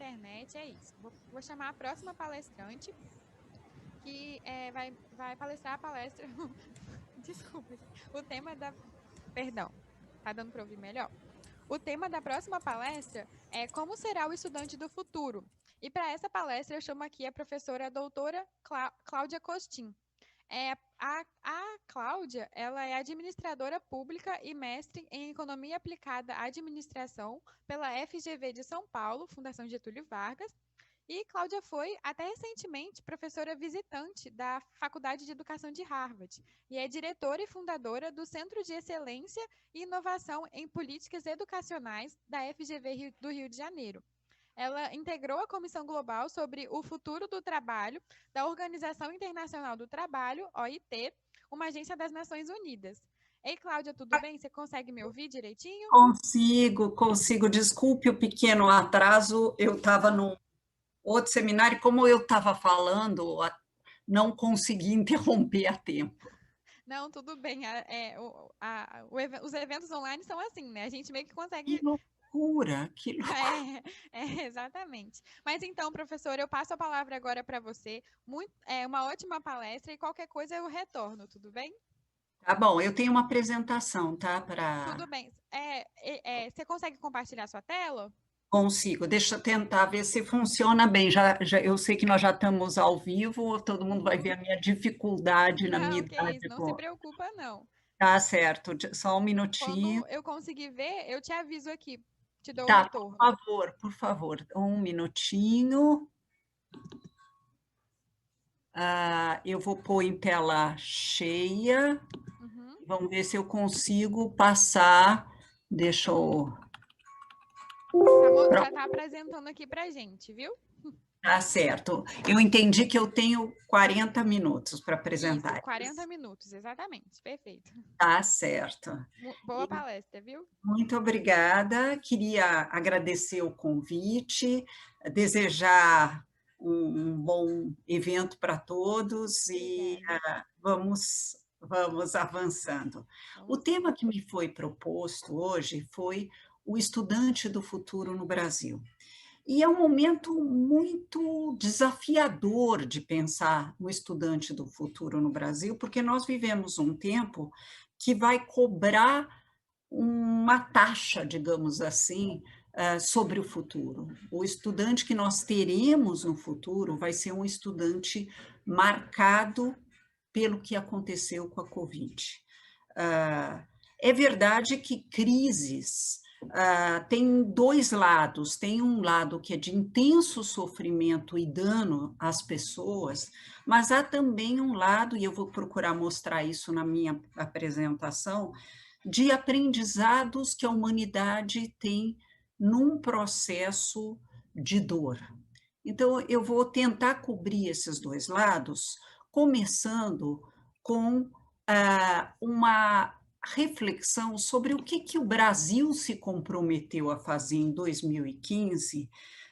internet, é isso. Vou chamar a próxima palestrante, que vai palestrar a palestra. Desculpa, o tema da. Perdão, tá dando para ouvir melhor? O tema da próxima palestra é Como será o estudante do futuro? E para essa palestra eu chamo aqui a professora doutora Cláudia Costin. A Cláudia, ela é administradora pública e mestre em Economia Aplicada à Administração pela FGV de São Paulo, Fundação Getúlio Vargas. E Cláudia foi, até recentemente, professora visitante da Faculdade de Educação de Harvard e é diretora e fundadora do Centro de Excelência e Inovação em Políticas Educacionais da FGV do Rio de Janeiro. Ela integrou a Comissão Global sobre o Futuro do Trabalho da Organização Internacional do Trabalho, OIT, uma agência das Nações Unidas. Ei, Cláudia, tudo bem? Você consegue me ouvir direitinho? Consigo. Desculpe o pequeno atraso, eu estava num outro seminário, como eu estava falando, não consegui interromper a tempo. Não, tudo bem. Os eventos online são assim, né? A gente meio que Que consegue. loucura, que loucura. Exatamente. Mas então, professor, eu passo a palavra agora para você. Uma ótima palestra e qualquer coisa eu retorno, tudo bem? Tá bom, eu tenho uma apresentação, tá? Tudo bem. Você consegue compartilhar sua tela? Consigo, deixa eu tentar ver se funciona bem. Eu sei que nós já estamos ao vivo, todo mundo vai ver a minha dificuldade na minha Não, que idade. isso, não se preocupa, não. Tá certo, só um minutinho. Quando eu conseguir ver, eu te aviso aqui, te dou o Tá, retorno. por favor, um minutinho. Eu vou pôr em tela cheia. Uhum. Vamos ver se eu consigo passar. Deixa eu. Já está apresentando aqui para gente, viu? Tá certo. Eu entendi que eu tenho 40 minutos para apresentar. Isso, 40 minutos, exatamente. Perfeito. Tá certo. Boa palestra, viu? Muito obrigada. Queria agradecer o convite, desejar um bom evento para todos e vamos avançando. O tema que me foi proposto hoje foi o estudante do futuro no Brasil. E é um momento muito desafiador de pensar no estudante do futuro no Brasil, porque nós vivemos um tempo que vai cobrar uma taxa, digamos assim, sobre o futuro. O estudante que nós teremos no futuro vai ser um estudante marcado pelo que aconteceu com a Covid. É verdade que crises tem dois lados, tem um lado que é de intenso sofrimento e dano às pessoas, mas há também um lado, e eu vou procurar mostrar isso na minha apresentação, de aprendizados que a humanidade tem num processo de dor. Então, eu vou tentar cobrir esses dois lados, começando com uma reflexão sobre o que o Brasil se comprometeu a fazer em 2015,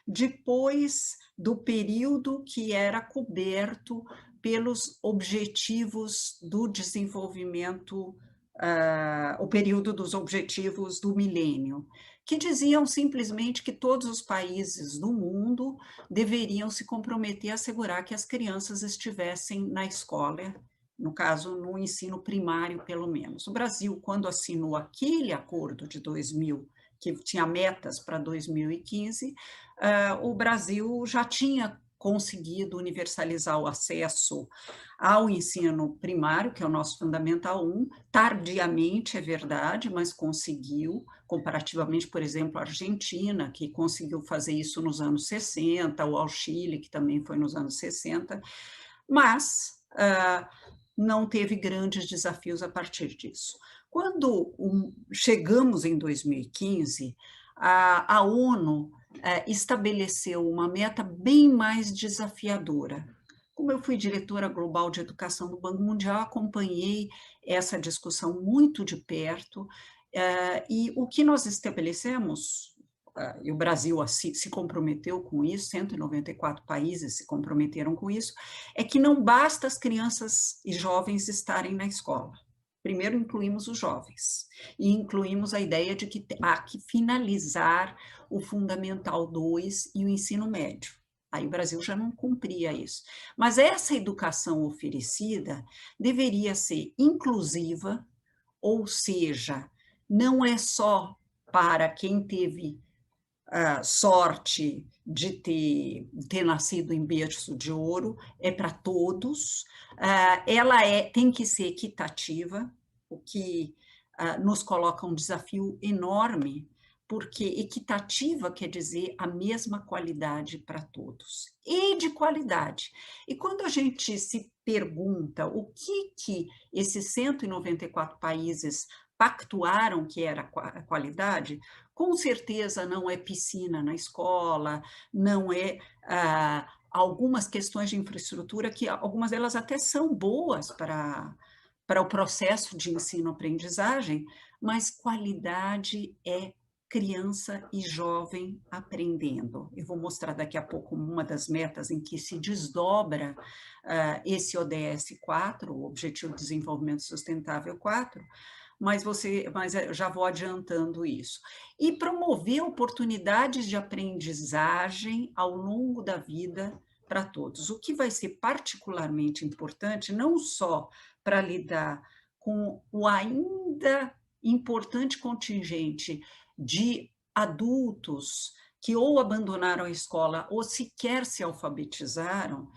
depois do período que era coberto pelos Objetivos do Desenvolvimento, o período dos Objetivos do Milênio, que diziam simplesmente que todos os países do mundo deveriam se comprometer a assegurar que as crianças estivessem na escola, no caso, no ensino primário, pelo menos. O Brasil, quando assinou aquele acordo de 2000, que tinha metas para 2015, o Brasil já tinha conseguido universalizar o acesso ao ensino primário, que é o nosso Fundamental 1, tardiamente, é verdade, mas conseguiu, comparativamente, por exemplo, à Argentina, que conseguiu fazer isso nos anos 60, ou ao Chile, que também foi nos anos 60, mas não teve grandes desafios a partir disso. Quando chegamos em 2015, a ONU estabeleceu uma meta bem mais desafiadora. Como eu fui diretora global de educação do Banco Mundial, acompanhei essa discussão muito de perto, e o que nós estabelecemos, e o Brasil se comprometeu com isso, 194 países se comprometeram com isso, é que não basta as crianças e jovens estarem na escola. primeiro incluímos os jovens, e incluímos a ideia de que há que finalizar o Fundamental 2 e o ensino médio. Aí o Brasil já não cumpria isso. Mas essa educação oferecida deveria ser inclusiva, ou seja, não é só para quem teve sorte de ter nascido em berço de ouro, é para todos. Ela tem que ser equitativa, o que nos coloca um desafio enorme, porque equitativa quer dizer a mesma qualidade para todos, e de qualidade. E quando a gente se pergunta o que esses 194 países pactuaram que era a qualidade, com certeza não é piscina na escola, não é algumas questões de infraestrutura, que algumas delas até são boas para o processo de ensino-aprendizagem, mas qualidade é criança e jovem aprendendo. Eu vou mostrar daqui a pouco uma das metas em que se desdobra esse ODS 4, o Objetivo de Desenvolvimento Sustentável 4, mas eu já vou adiantando isso. E promover oportunidades de aprendizagem ao longo da vida para todos, o que vai ser particularmente importante, não só para lidar com o ainda importante contingente de adultos que ou abandonaram a escola ou sequer se alfabetizaram,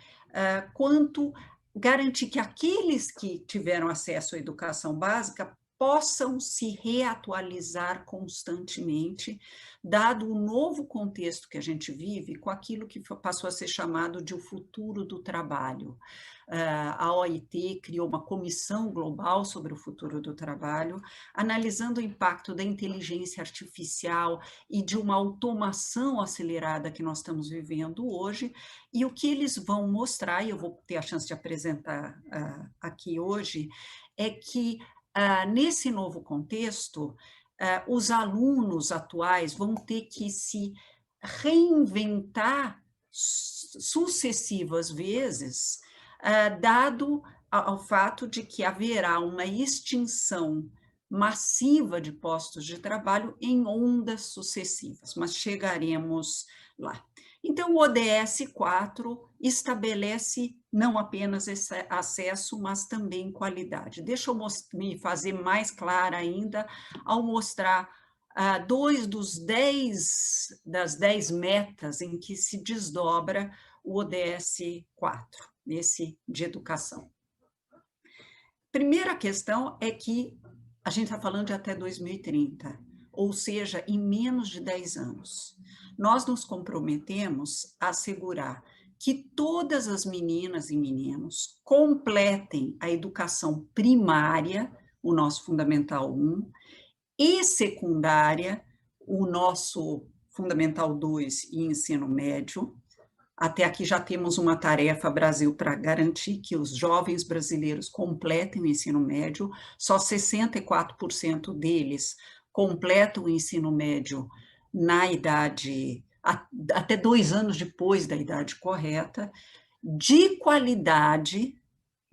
quanto garantir que aqueles que tiveram acesso à educação básica possam se reatualizar constantemente, dado o novo contexto que a gente vive, com aquilo que passou a ser chamado de o futuro do trabalho. A OIT criou uma comissão global sobre o futuro do trabalho, analisando o impacto da inteligência artificial e de uma automação acelerada que nós estamos vivendo hoje, e o que eles vão mostrar, e eu vou ter a chance de apresentar aqui hoje, é que nesse novo contexto, os alunos atuais vão ter que se reinventar sucessivas vezes, dado ao fato de que haverá uma extinção massiva de postos de trabalho em ondas sucessivas, mas chegaremos lá. Então, o ODS 4 estabelece não apenas esse acesso, mas também qualidade. Deixa eu me fazer mais clara ainda ao mostrar das 10 metas em que se desdobra o ODS 4, esse de educação. Primeira questão é que a gente está falando de até 2030, ou seja, em menos de 10 anos. Nós nos comprometemos a assegurar que todas as meninas e meninos completem a educação primária, o nosso Fundamental 1, e secundária, o nosso Fundamental 2 e ensino médio. Até aqui já temos uma tarefa, Brasil, para garantir que os jovens brasileiros completem o ensino médio. Só 64% deles completam o ensino médio na idade, até 2 anos depois da idade correta, de qualidade,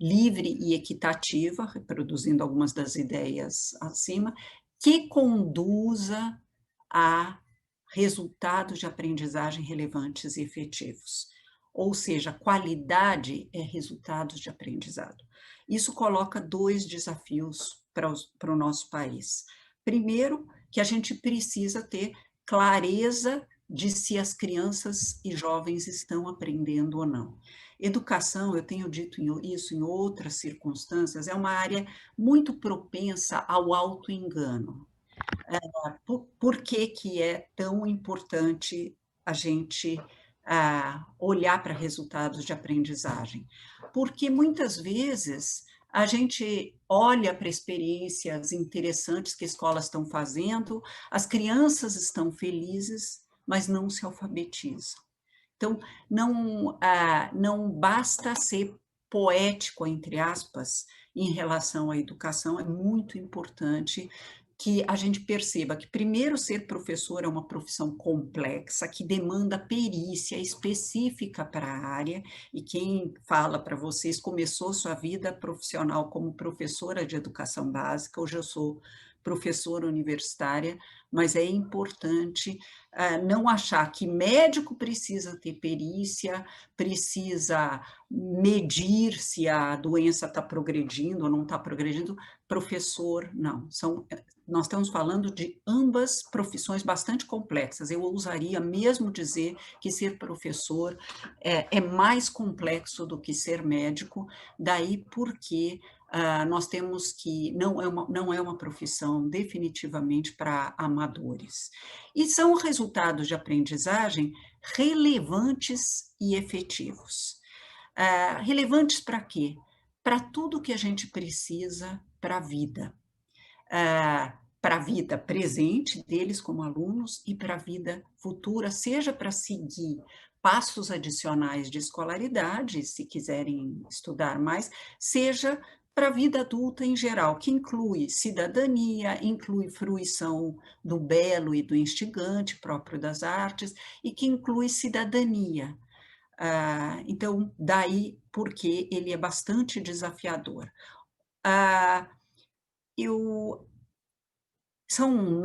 livre e equitativa, reproduzindo algumas das ideias acima, que conduza a resultados de aprendizagem relevantes e efetivos. Ou seja, qualidade é resultados de aprendizado. Isso coloca 2 desafios para o nosso país. Primeiro, que a gente precisa ter clareza de se as crianças e jovens estão aprendendo ou não. Educação, eu tenho dito isso em outras circunstâncias, é uma área muito propensa ao autoengano. Por que é tão importante a gente olhar para resultados de aprendizagem? Porque muitas vezes a gente olha para experiências interessantes que escolas estão fazendo, as crianças estão felizes, mas não se alfabetizam. Então, não basta ser poético, entre aspas, em relação à educação, é muito importante que a gente perceba que, primeiro, ser professor é uma profissão complexa, que demanda perícia específica para a área, e quem fala para vocês começou sua vida profissional como professora de educação básica, hoje eu sou professora universitária, mas é importante não achar que médico precisa ter perícia, precisa medir se a doença está progredindo ou não está progredindo, professor, não, nós estamos falando de ambas profissões bastante complexas. Eu ousaria mesmo dizer que ser professor é mais complexo do que ser médico, daí porque nós temos que, não é uma profissão definitivamente para amadores. E são resultados de aprendizagem relevantes e efetivos. Relevantes para quê? Para tudo que a gente precisa para a vida. Para a vida presente deles como alunos e para a vida futura, seja para seguir passos adicionais de escolaridade, se quiserem estudar mais, seja para a vida adulta em geral, que inclui cidadania, inclui fruição do belo e do instigante próprio das artes, e que inclui cidadania. Então, daí porque ele é bastante desafiador. São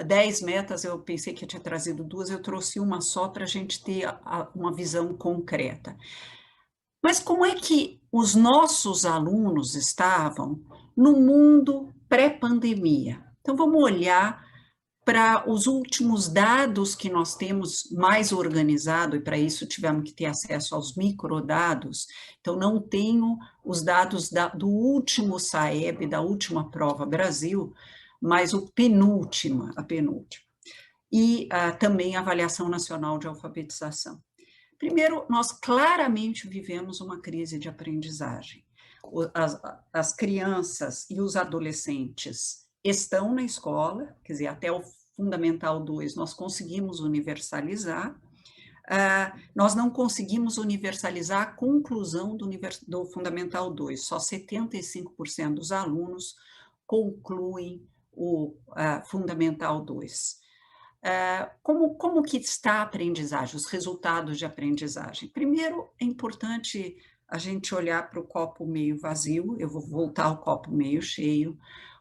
10 metas, eu pensei que eu tinha trazido 2, eu trouxe uma só para a gente ter uma visão concreta. Mas como é que os nossos alunos estavam no mundo pré-pandemia? Então, vamos olhar para os últimos dados que nós temos mais organizado, e para isso tivemos que ter acesso aos microdados. Então, não tenho os dados do último SAEB, da última prova Brasil, mas a penúltima. E também a Avaliação Nacional de Alfabetização. Primeiro, nós claramente vivemos uma crise de aprendizagem. As crianças e os adolescentes estão na escola, quer dizer, até o Fundamental 2 nós conseguimos universalizar, nós não conseguimos universalizar a conclusão do Fundamental 2, só 75% dos alunos concluem o Fundamental 2. Como que está a aprendizagem, os resultados de aprendizagem? Primeiro, é importante a gente olhar para o copo meio vazio, eu vou voltar ao copo meio cheio.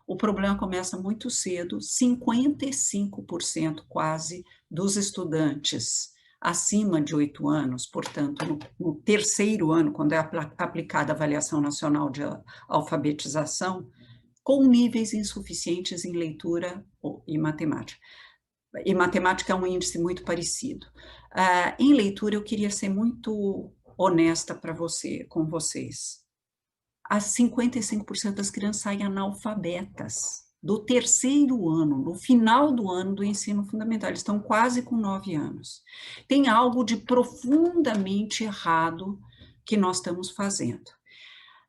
O problema começa muito cedo, 55% quase dos estudantes acima de 8 anos, portanto, no terceiro ano, quando é aplicada a Avaliação Nacional de Alfabetização, com níveis insuficientes em leitura e matemática. E matemática é um índice muito parecido. Em leitura, eu queria ser muito honesta com vocês. As 55% das crianças saem analfabetas do terceiro ano, no final do ano do ensino fundamental. Eles estão quase com 9 anos. Tem algo de profundamente errado que nós estamos fazendo.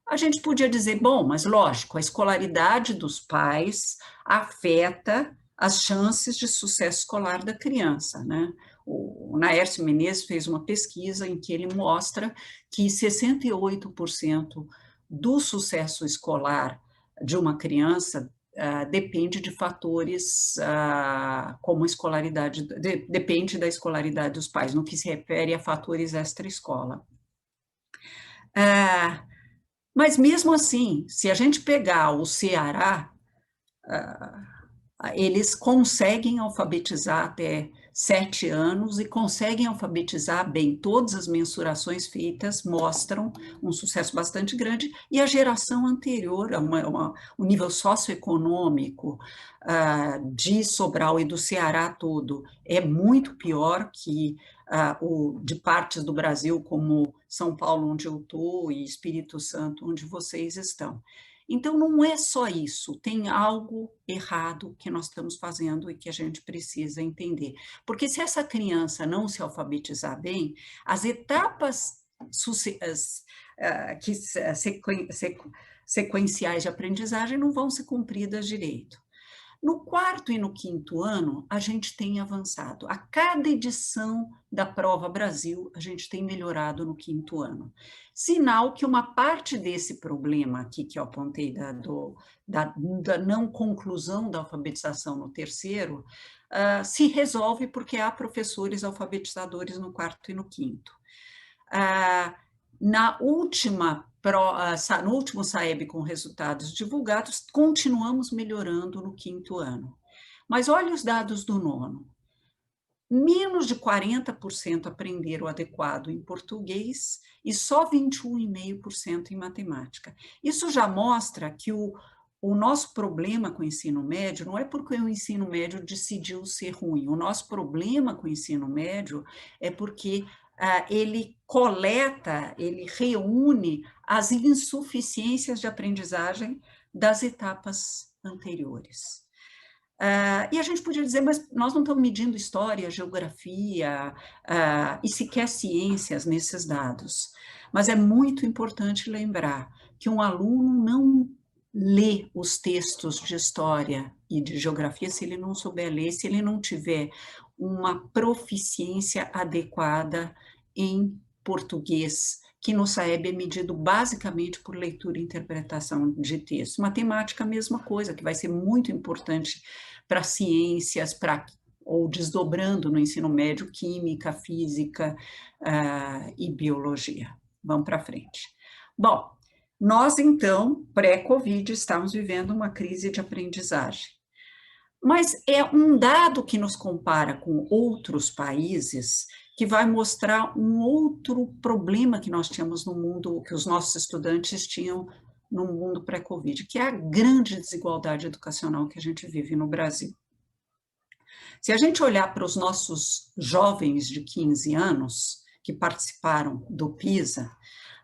A gente podia dizer, bom, mas lógico, a escolaridade dos pais afeta as chances de sucesso escolar da criança, né? O Naércio Menezes fez uma pesquisa em que ele mostra que 68% do sucesso escolar de uma criança depende de fatores como escolaridade, depende da escolaridade dos pais, no que se refere a fatores extra-escola. Mas mesmo assim, se a gente pegar o Ceará, eles conseguem alfabetizar até 7 anos e conseguem alfabetizar bem. Todas as mensurações feitas mostram um sucesso bastante grande, e a geração anterior, o nível socioeconômico de Sobral e do Ceará todo é muito pior que o de partes do Brasil, como São Paulo, onde eu estou, e Espírito Santo, onde vocês estão. Então, não é só isso, tem algo errado que nós estamos fazendo e que a gente precisa entender. Porque se essa criança não se alfabetizar bem, as etapas sequenciais de aprendizagem não vão ser cumpridas direito. No quarto e no quinto ano, a gente tem avançado. A cada edição da Prova Brasil, a gente tem melhorado no quinto ano. Sinal que uma parte desse problema aqui que eu apontei da não conclusão da alfabetização no terceiro, se resolve porque há professores alfabetizadores no quarto e no quinto. Na última no último SAEB com resultados divulgados, continuamos melhorando no quinto ano. Mas olha os dados do nono. Menos de 40% aprenderam adequado em português e só 21,5% em matemática. Isso já mostra que o nosso problema com o ensino médio não é porque o ensino médio decidiu ser ruim. O nosso problema com o ensino médio é porque ele coleta, ele reúne as insuficiências de aprendizagem das etapas anteriores. E a gente podia dizer, mas nós não estamos medindo história, geografia e sequer ciências nesses dados. Mas é muito importante lembrar que um aluno não lê os textos de história e de geografia se ele não souber ler, se ele não tiver uma proficiência adequada em português, que no SAEB é medido basicamente por leitura e interpretação de texto. Matemática, a mesma coisa, que vai ser muito importante para ciências, ou desdobrando no ensino médio, química, física e biologia. Vamos para frente. Bom, nós, então, pré-Covid, estamos vivendo uma crise de aprendizagem. Mas é um dado que nos compara com outros países que vai mostrar um outro problema que nós tínhamos no mundo, que os nossos estudantes tinham no mundo pré-Covid, que é a grande desigualdade educacional que a gente vive no Brasil. Se a gente olhar para os nossos jovens de 15 anos que participaram do PISA,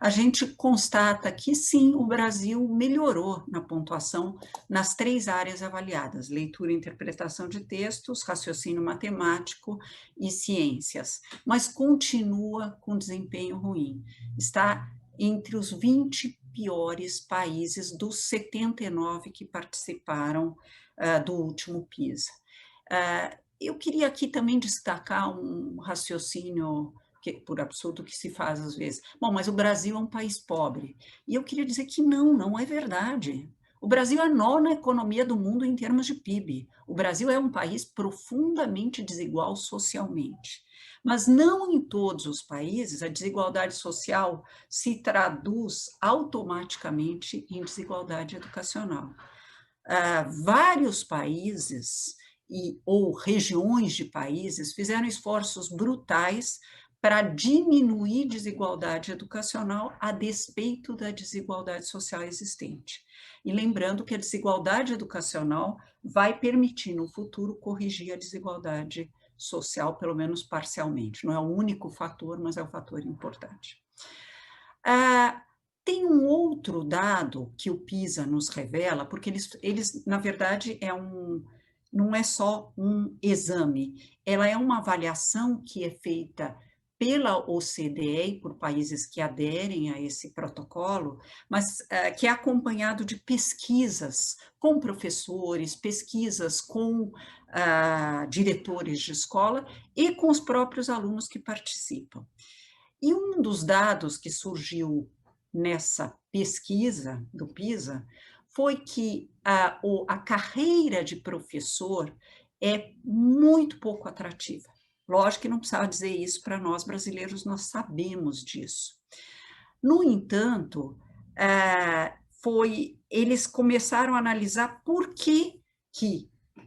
a gente constata que sim, o Brasil melhorou na pontuação nas 3 áreas avaliadas: leitura e interpretação de textos, raciocínio matemático e ciências, mas continua com desempenho ruim. Está entre os 20 piores países dos 79 que participaram do último PISA. Eu queria aqui também destacar um raciocínio que, por absurdo que se faz às vezes. Bom, mas o Brasil é um país pobre. E eu queria dizer que não é verdade. O Brasil é a 9ª economia do mundo em termos de PIB. O Brasil é um país profundamente desigual socialmente. Mas não em todos os países a desigualdade social se traduz automaticamente em desigualdade educacional. Vários países ou regiões de países fizeram esforços brutais para diminuir desigualdade educacional a despeito da desigualdade social existente. E lembrando que a desigualdade educacional vai permitir no futuro corrigir a desigualdade social, pelo menos parcialmente. Não é o único fator, mas é um fator importante. Tem um outro dado que o PISA nos revela, porque eles na verdade, não é só um exame, ela é uma avaliação que é feita pela OCDE, por países que aderem a esse protocolo, mas que é acompanhado de pesquisas com professores, pesquisas com diretores de escola e com os próprios alunos que participam. E um dos dados que surgiu nessa pesquisa do PISA foi que a carreira de professor é muito pouco atrativa. Lógico que não precisava dizer isso para nós brasileiros, nós sabemos disso. No entanto, eles começaram a analisar por que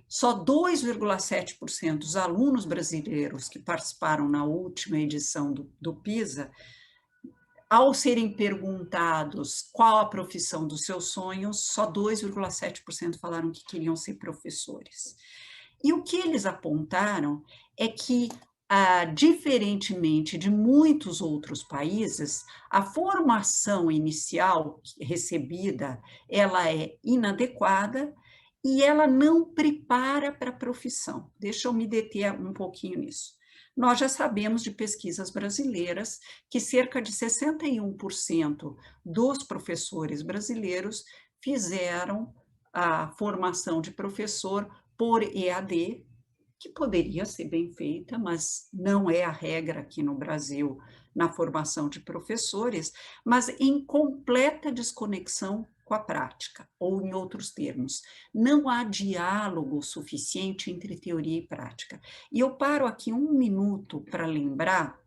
só 2,7% dos alunos brasileiros que participaram na última edição do PISA, ao serem perguntados qual a profissão dos seus sonhos, só 2,7% falaram que queriam ser professores. E o que eles apontaram é que, diferentemente de muitos outros países, a formação inicial recebida, ela é inadequada e ela não prepara para a profissão. Deixa eu me deter um pouquinho nisso. Nós já sabemos de pesquisas brasileiras que cerca de 61% dos professores brasileiros fizeram a formação de professor por EAD, que poderia ser bem feita, mas não é a regra aqui no Brasil na formação de professores, mas em completa desconexão com a prática, ou em outros termos, não há diálogo suficiente entre teoria e prática. E eu paro aqui um minuto para lembrar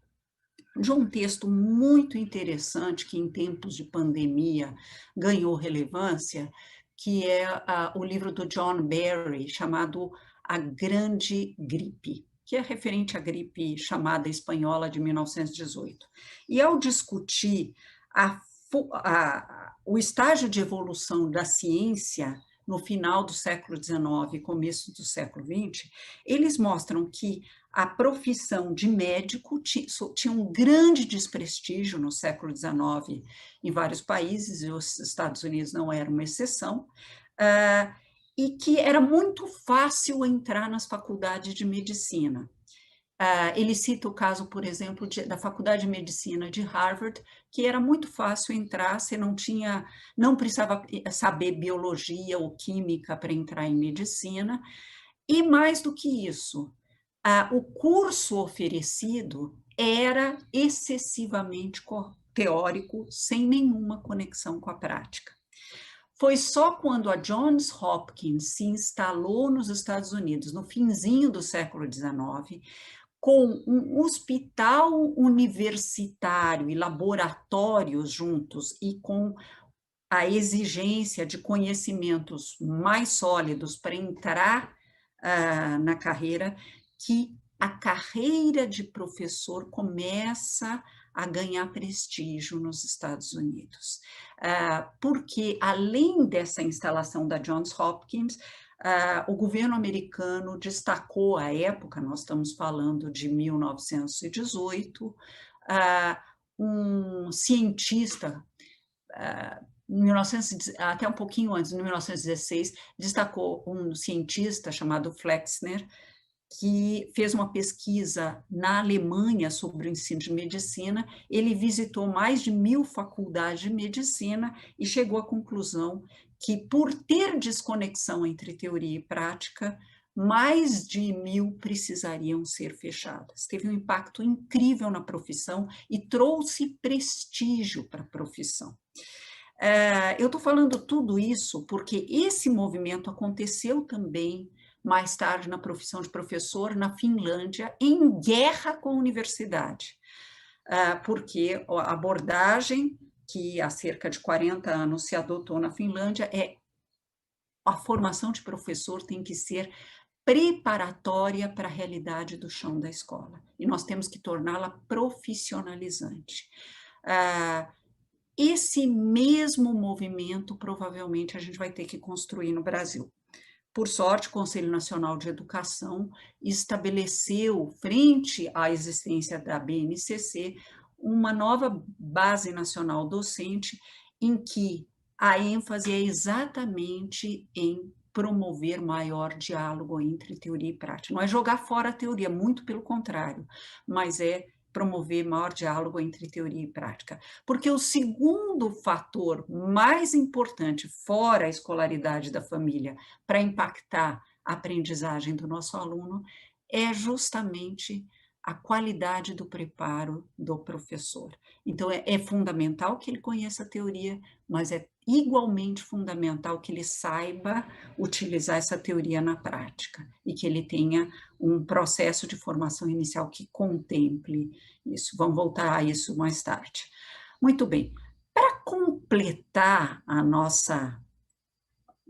de um texto muito interessante que em tempos de pandemia ganhou relevância, que é o livro do John Barry, chamado A Grande Gripe, que é referente à gripe chamada espanhola de 1918. E ao discutir o estágio de evolução da ciência no final do século XIX e começo do século XX, eles mostram que a profissão de médico tinha um grande desprestígio no século XIX em vários países, e os Estados Unidos não eram uma exceção, e que era muito fácil entrar nas faculdades de medicina. Ele cita o caso, por exemplo, da Faculdade de Medicina de Harvard, que era muito fácil entrar, você não precisava saber biologia ou química para entrar em medicina, e mais do que isso, o curso oferecido era excessivamente teórico, sem nenhuma conexão com a prática. Foi só quando a Johns Hopkins se instalou nos Estados Unidos, no finzinho do século XIX, com um hospital universitário e laboratórios juntos e com a exigência de conhecimentos mais sólidos para entrar na carreira, que a carreira de professor começa a ganhar prestígio nos Estados Unidos. Porque, além dessa instalação da Johns Hopkins, o governo americano destacou à época, nós estamos falando de 1918, um cientista, 1900, até um pouquinho antes, em 1916, destacou um cientista chamado Flexner, que fez uma pesquisa na Alemanha sobre o ensino de medicina. Ele visitou mais de 1000 faculdades de medicina e chegou à conclusão que, por ter desconexão entre teoria e prática, mais de 1000 precisariam ser fechadas. Teve um impacto incrível na profissão e trouxe prestígio para a profissão. Eu estou falando tudo isso porque esse movimento aconteceu também mais tarde na profissão de professor na Finlândia, em guerra com a universidade, porque a abordagem que há cerca de 40 anos se adotou na Finlândia é a formação de professor tem que ser preparatória para a realidade do chão da escola, e nós temos que torná-la profissionalizante. Esse mesmo movimento, provavelmente, a gente vai ter que construir no Brasil. Por sorte, o Conselho Nacional de Educação estabeleceu, frente à existência da BNCC, uma nova base nacional docente, em que a ênfase é exatamente em promover maior diálogo entre teoria e prática. Não é jogar fora a teoria, muito pelo contrário, mas é promover maior diálogo entre teoria e prática. Porque o segundo fator mais importante, fora a escolaridade da família, para impactar a aprendizagem do nosso aluno, é justamente a qualidade do preparo do professor. Então, é fundamental que ele conheça a teoria, mas é igualmente fundamental que ele saiba utilizar essa teoria na prática e que ele tenha um processo de formação inicial que contemple isso. Vamos voltar a isso mais tarde. Muito bem. Para completar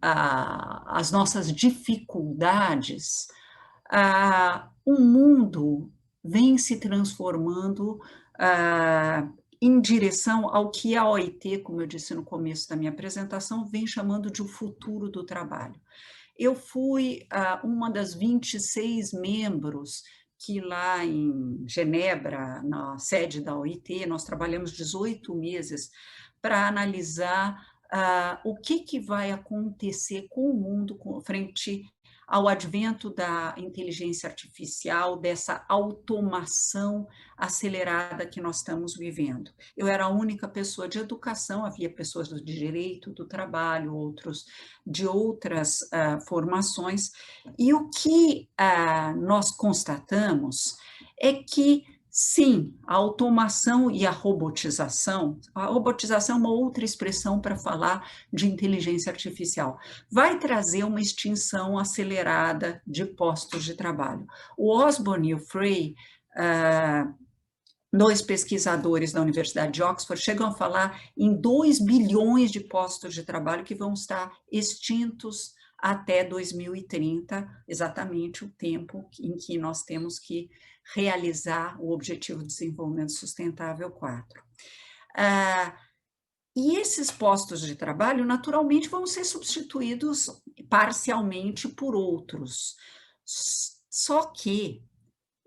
as nossas dificuldades, o mundo vem se transformando em direção ao que a OIT, como eu disse no começo da minha apresentação, vem chamando de o futuro do trabalho. Eu fui uma das 26 membros que lá em Genebra, na sede da OIT, nós trabalhamos 18 meses para analisar o que vai acontecer com o mundo frente ao advento da inteligência artificial, dessa automação acelerada que nós estamos vivendo. Eu era a única pessoa de educação, havia pessoas de direito, do trabalho, outros de outras formações, e o que nós constatamos é que, sim, a automação e a robotização é uma outra expressão para falar de inteligência artificial, vai trazer uma extinção acelerada de postos de trabalho. O Osborne e o Frey, dois pesquisadores da Universidade de Oxford, chegam a falar em 2 bilhões de postos de trabalho que vão estar extintos até 2030, exatamente o tempo em que nós temos que realizar o Objetivo de Desenvolvimento Sustentável 4. E esses postos de trabalho, naturalmente, vão ser substituídos parcialmente por outros. Só que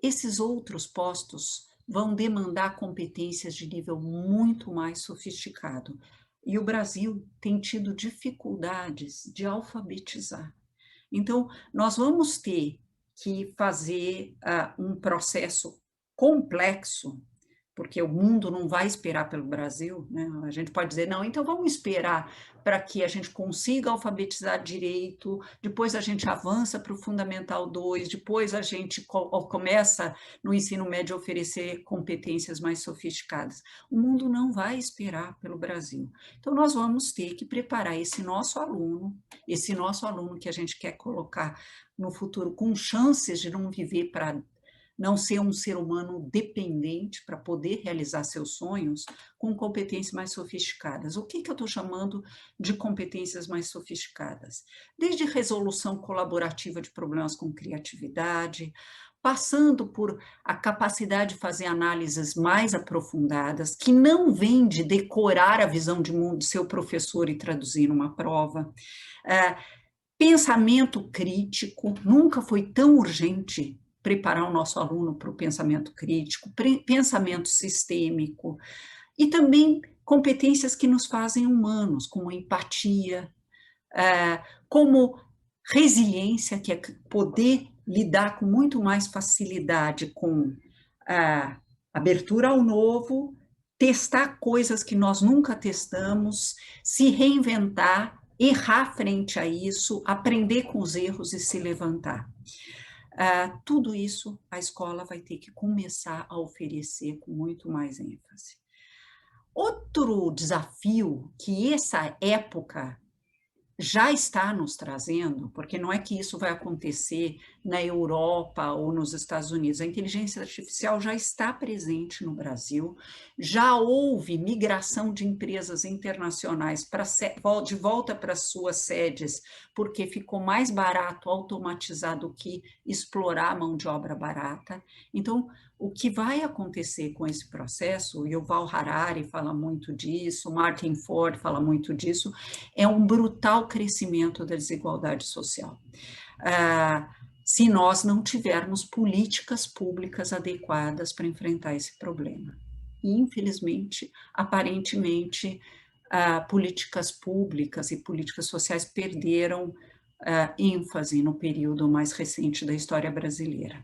esses outros postos vão demandar competências de nível muito mais sofisticado. E o Brasil tem tido dificuldades de alfabetizar. Então, nós vamos ter que fazer um processo complexo, porque o mundo não vai esperar pelo Brasil, né? A gente pode dizer, não, então vamos esperar para que a gente consiga alfabetizar direito, depois a gente avança para o Fundamental 2, depois a gente começa no ensino médio a oferecer competências mais sofisticadas. O mundo não vai esperar pelo Brasil. Então, nós vamos ter que preparar esse nosso aluno que a gente quer colocar no futuro com chances de não viver para não ser um ser humano dependente para poder realizar seus sonhos, com competências mais sofisticadas. O que eu estou chamando de competências mais sofisticadas? Desde resolução colaborativa de problemas com criatividade, passando por a capacidade de fazer análises mais aprofundadas, que não vem de decorar a visão de mundo do seu professor e traduzir numa prova. Pensamento crítico, nunca foi tão urgente preparar o nosso aluno para o pensamento crítico, pensamento sistêmico, e também competências que nos fazem humanos, como empatia, como resiliência, que é poder lidar com muito mais facilidade com abertura ao novo, testar coisas que nós nunca testamos, se reinventar, errar frente a isso, aprender com os erros e se levantar. Tudo isso a escola vai ter que começar a oferecer com muito mais ênfase. Outro desafio que essa época já está nos trazendo, porque não é que isso vai acontecer na Europa ou nos Estados Unidos, a inteligência artificial já está presente no Brasil, já houve migração de empresas internacionais de volta para suas sedes, porque ficou mais barato automatizar do que explorar a mão de obra barata. Então, o que vai acontecer com esse processo, e o Yuval Harari fala muito disso, Martin Ford fala muito disso, é um brutal crescimento da desigualdade social. Se nós não tivermos políticas públicas adequadas para enfrentar esse problema. E, infelizmente, aparentemente, políticas públicas e políticas sociais perderam ênfase no período mais recente da história brasileira.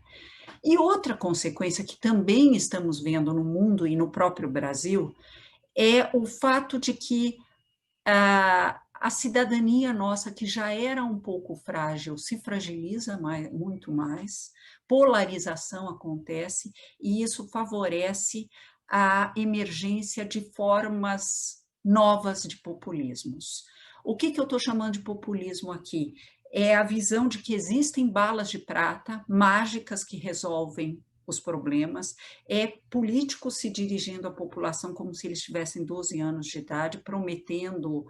E outra consequência que também estamos vendo no mundo e no próprio Brasil é o fato de que a cidadania nossa, que já era um pouco frágil, se fragiliza muito mais, polarização acontece, e isso favorece a emergência de formas novas de populismos. O que eu estou chamando de populismo aqui? É a visão de que existem balas de prata mágicas que resolvem os problemas, é políticos se dirigindo à população como se eles tivessem 12 anos de idade, prometendo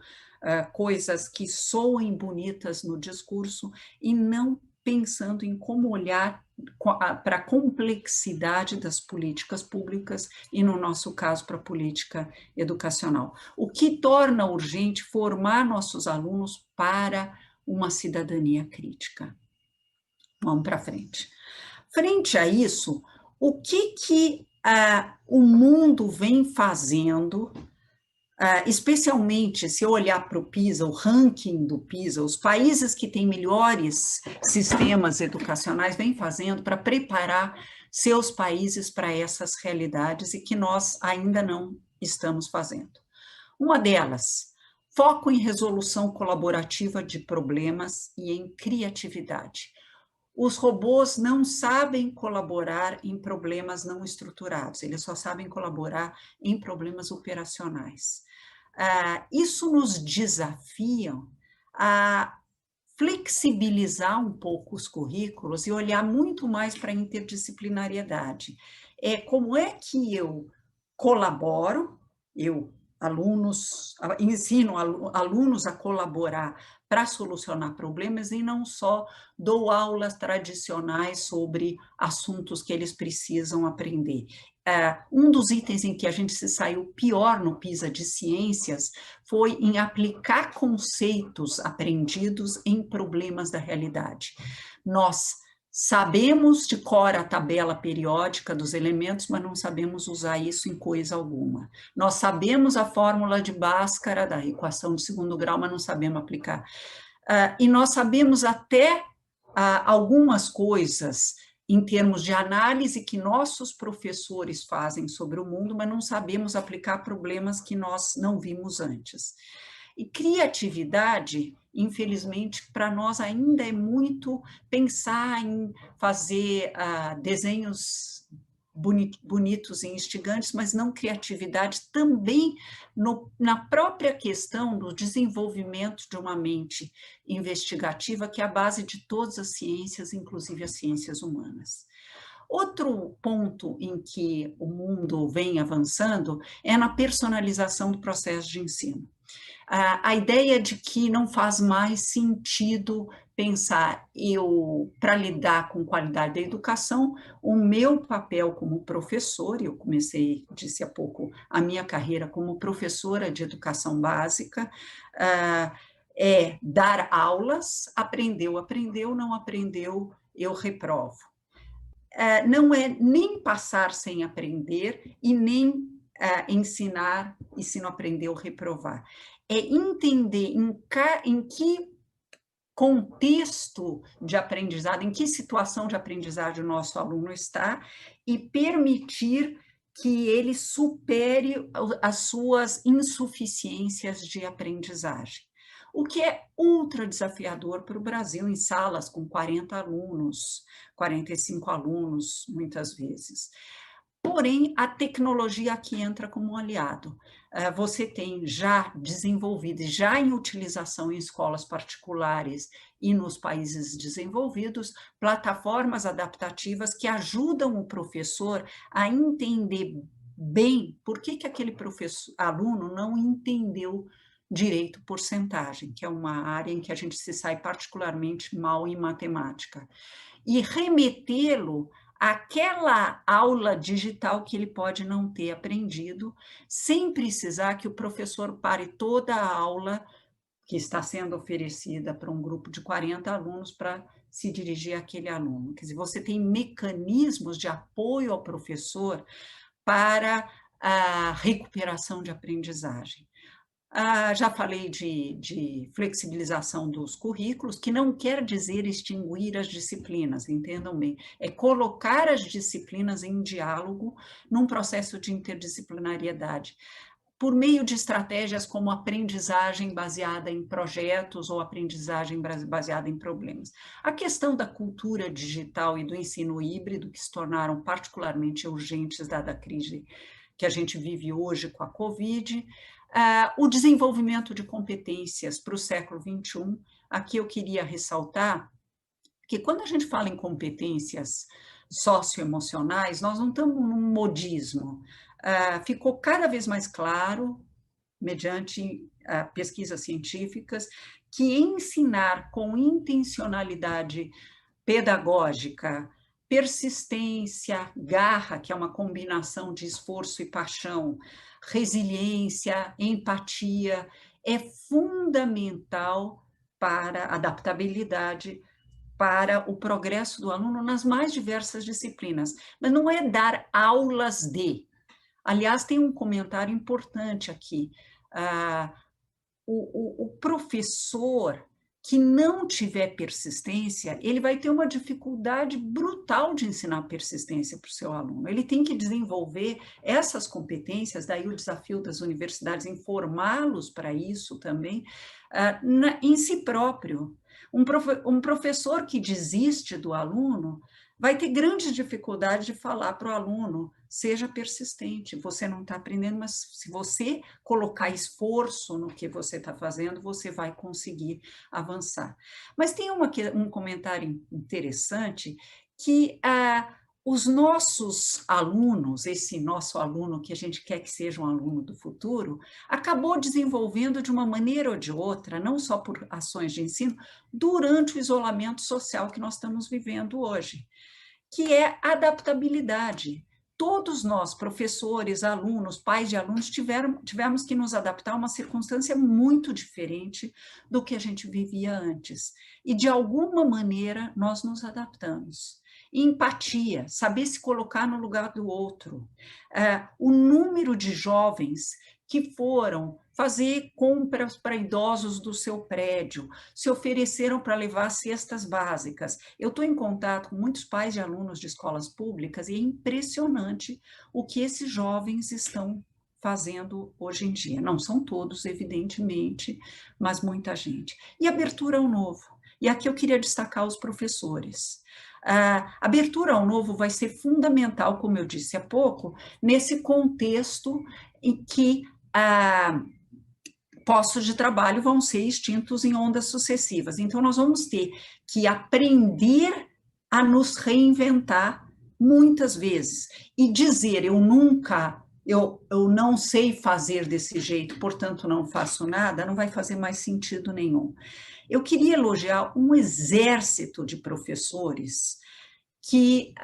coisas que soem bonitas no discurso e não pensando em como olhar para a complexidade das políticas públicas e, no nosso caso, para a política educacional. O que torna urgente formar nossos alunos para uma cidadania crítica. Vamos para frente. Frente a isso, o que o mundo vem fazendo especialmente se eu olhar para o PISA, o ranking do PISA, os países que têm melhores sistemas educacionais vêm fazendo para preparar seus países para essas realidades e que nós ainda não estamos fazendo. Uma delas, foco em resolução colaborativa de problemas e em criatividade. Os robôs não sabem colaborar em problemas não estruturados, eles só sabem colaborar em problemas operacionais. Isso nos desafia a flexibilizar um pouco os currículos e olhar muito mais para a interdisciplinariedade. Como é que eu colaboro, ensino alunos a colaborar para solucionar problemas e não só dou aulas tradicionais sobre assuntos que eles precisam aprender. Um dos itens em que a gente se saiu pior no PISA de ciências foi em aplicar conceitos aprendidos em problemas da realidade. Nós sabemos de cor a tabela periódica dos elementos, mas não sabemos usar isso em coisa alguma. Nós sabemos a fórmula de Bhaskara da equação de segundo grau, mas não sabemos aplicar. E nós sabemos até algumas coisas em termos de análise que nossos professores fazem sobre o mundo, mas não sabemos aplicar problemas que nós não vimos antes. E criatividade, infelizmente, para nós ainda é muito pensar em fazer desenhos bonitos e instigantes, mas não criatividade também na própria questão do desenvolvimento de uma mente investigativa, que é a base de todas as ciências, inclusive as ciências humanas. Outro ponto em que o mundo vem avançando é na personalização do processo de ensino. A ideia de que não faz mais sentido pensar para lidar com qualidade da educação, o meu papel como professor, eu comecei, disse há pouco, a minha carreira como professora de educação básica, é dar aulas, aprendeu, não aprendeu, eu reprovo. Não é nem passar sem aprender e nem ensinar, e se não aprendeu, reprovar. É entender em que contexto de aprendizado, em que situação de aprendizagem o nosso aluno está e permitir que ele supere as suas insuficiências de aprendizagem. O que é ultra desafiador para o Brasil em salas com 40 alunos, 45 alunos, muitas vezes. Porém, a tecnologia aqui entra como um aliado. Você tem já desenvolvido, já em utilização em escolas particulares e nos países desenvolvidos, plataformas adaptativas que ajudam o professor a entender bem por que aquele aluno não entendeu direito porcentagem, que é uma área em que a gente se sai particularmente mal em matemática, e remetê-lo àquela aula digital que ele pode não ter aprendido, sem precisar que o professor pare toda a aula que está sendo oferecida para um grupo de 40 alunos para se dirigir àquele aluno. Quer dizer, você tem mecanismos de apoio ao professor para a recuperação de aprendizagem. Já falei de flexibilização dos currículos, que não quer dizer extinguir as disciplinas, entendam bem, é colocar as disciplinas em diálogo num processo de interdisciplinariedade, por meio de estratégias como aprendizagem baseada em projetos ou aprendizagem baseada em problemas. A questão da cultura digital e do ensino híbrido, que se tornaram particularmente urgentes dada a crise que a gente vive hoje com a Covid, o desenvolvimento de competências para o século XXI, aqui eu queria ressaltar que quando a gente fala em competências socioemocionais, nós não estamos num modismo. Ficou cada vez mais claro, mediante pesquisas científicas, que ensinar com intencionalidade pedagógica, persistência, garra, que é uma combinação de esforço e paixão, resiliência, empatia, é fundamental para a adaptabilidade, para o progresso do aluno nas mais diversas disciplinas. Mas não é dar aulas de. Aliás, tem um comentário importante aqui. o professor que não tiver persistência, ele vai ter uma dificuldade brutal de ensinar persistência para o seu aluno. Ele tem que desenvolver essas competências, daí o desafio das universidades em formá-los para isso também, em si próprio. Um professor que desiste do aluno vai ter grandes dificuldades de falar para o aluno, seja persistente, você não está aprendendo, mas se você colocar esforço no que você está fazendo, você vai conseguir avançar. Mas tem um comentário interessante que os nossos alunos, esse nosso aluno que a gente quer que seja um aluno do futuro, acabou desenvolvendo de uma maneira ou de outra, não só por ações de ensino, durante o isolamento social que nós estamos vivendo hoje, que é adaptabilidade. Todos nós, professores, alunos, pais de alunos, tivemos que nos adaptar a uma circunstância muito diferente do que a gente vivia antes. E, de alguma maneira, nós nos adaptamos. Empatia, saber se colocar no lugar do outro. O número de jovens que foram fazer compras para idosos do seu prédio, se ofereceram para levar cestas básicas. Eu estou em contato com muitos pais de alunos de escolas públicas e é impressionante o que esses jovens estão fazendo hoje em dia. Não são todos, evidentemente, mas muita gente. E abertura ao novo. E aqui eu queria destacar os professores. A abertura ao novo vai ser fundamental, como eu disse há pouco, nesse contexto em que postos de trabalho vão ser extintos em ondas sucessivas. Então, nós vamos ter que aprender a nos reinventar muitas vezes e dizer eu não sei fazer desse jeito, portanto não faço nada, não vai fazer mais sentido nenhum. Eu queria elogiar um exército de professores que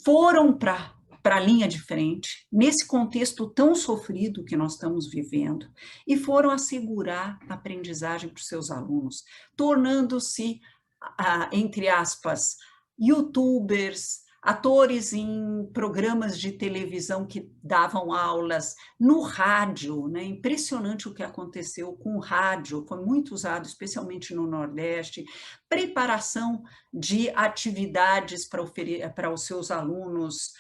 foram para a linha de frente, nesse contexto tão sofrido que nós estamos vivendo, e foram assegurar a aprendizagem para os seus alunos, tornando-se, entre aspas, youtubers, atores em programas de televisão que davam aulas, no rádio, né? Impressionante o que aconteceu com o rádio, foi muito usado, especialmente no Nordeste, preparação de atividades para os seus alunos,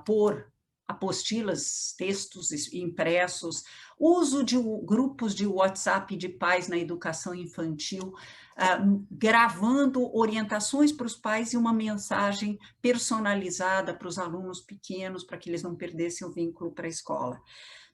por apostilas, textos impressos, uso de grupos de WhatsApp de pais na educação infantil, gravando orientações para os pais e uma mensagem personalizada para os alunos pequenos, para que eles não perdessem o vínculo para a escola.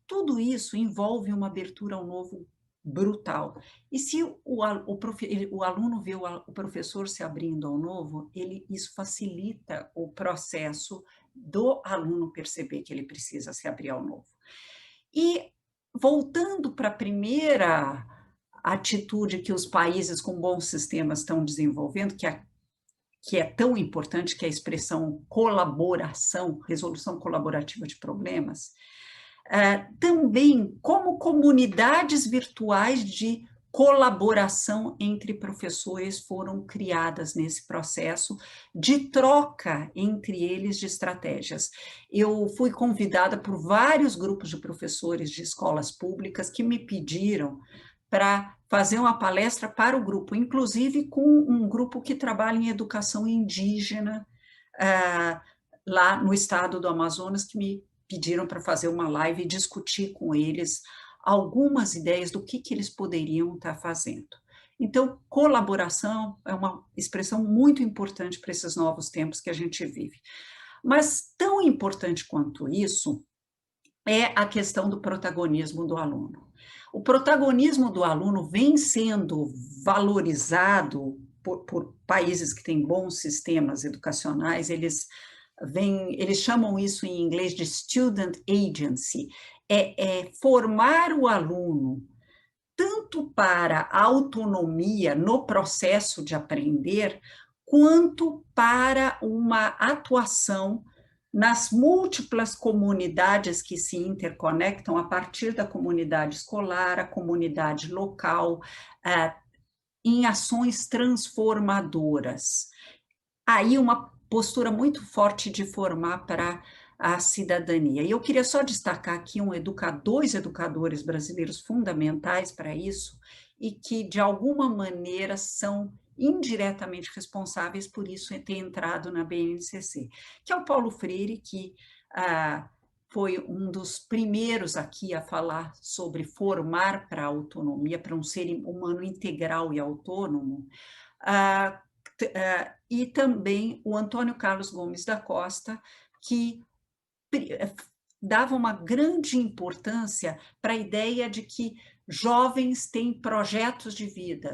Tudo isso envolve uma abertura ao novo brutal. E se o aluno vê o professor se abrindo ao novo, isso facilita o processo do aluno perceber que ele precisa se abrir ao novo. E, voltando para a primeira atitude que os países com bons sistemas estão desenvolvendo, que é tão importante, que é a expressão colaboração, resolução colaborativa de problemas, também como comunidades virtuais de colaboração entre professores foram criadas nesse processo de troca entre eles de estratégias. Eu fui convidada por vários grupos de professores de escolas públicas que me pediram para fazer uma palestra para o grupo, inclusive com um grupo que trabalha em educação indígena, lá no estado do Amazonas, que me pediram para fazer uma live e discutir com eles algumas ideias do que eles poderiam estar fazendo. Então, colaboração é uma expressão muito importante para esses novos tempos que a gente vive. Mas tão importante quanto isso é a questão do protagonismo do aluno. O protagonismo do aluno vem sendo valorizado por países que têm bons sistemas educacionais, eles chamam isso em inglês de student agency, formar o aluno tanto para a autonomia no processo de aprender, quanto para uma atuação nas múltiplas comunidades que se interconectam a partir da comunidade escolar, a comunidade local, em ações transformadoras. Aí uma postura muito forte de formar para à cidadania. E eu queria só destacar aqui dois educadores brasileiros fundamentais para isso, e que, de alguma maneira, são indiretamente responsáveis por isso ter entrado na BNCC, que é o Paulo Freire, que foi um dos primeiros aqui a falar sobre formar para a autonomia, para um ser humano integral e autônomo, e também o Antônio Carlos Gomes da Costa, que dava uma grande importância para a ideia de que jovens têm projetos de vida,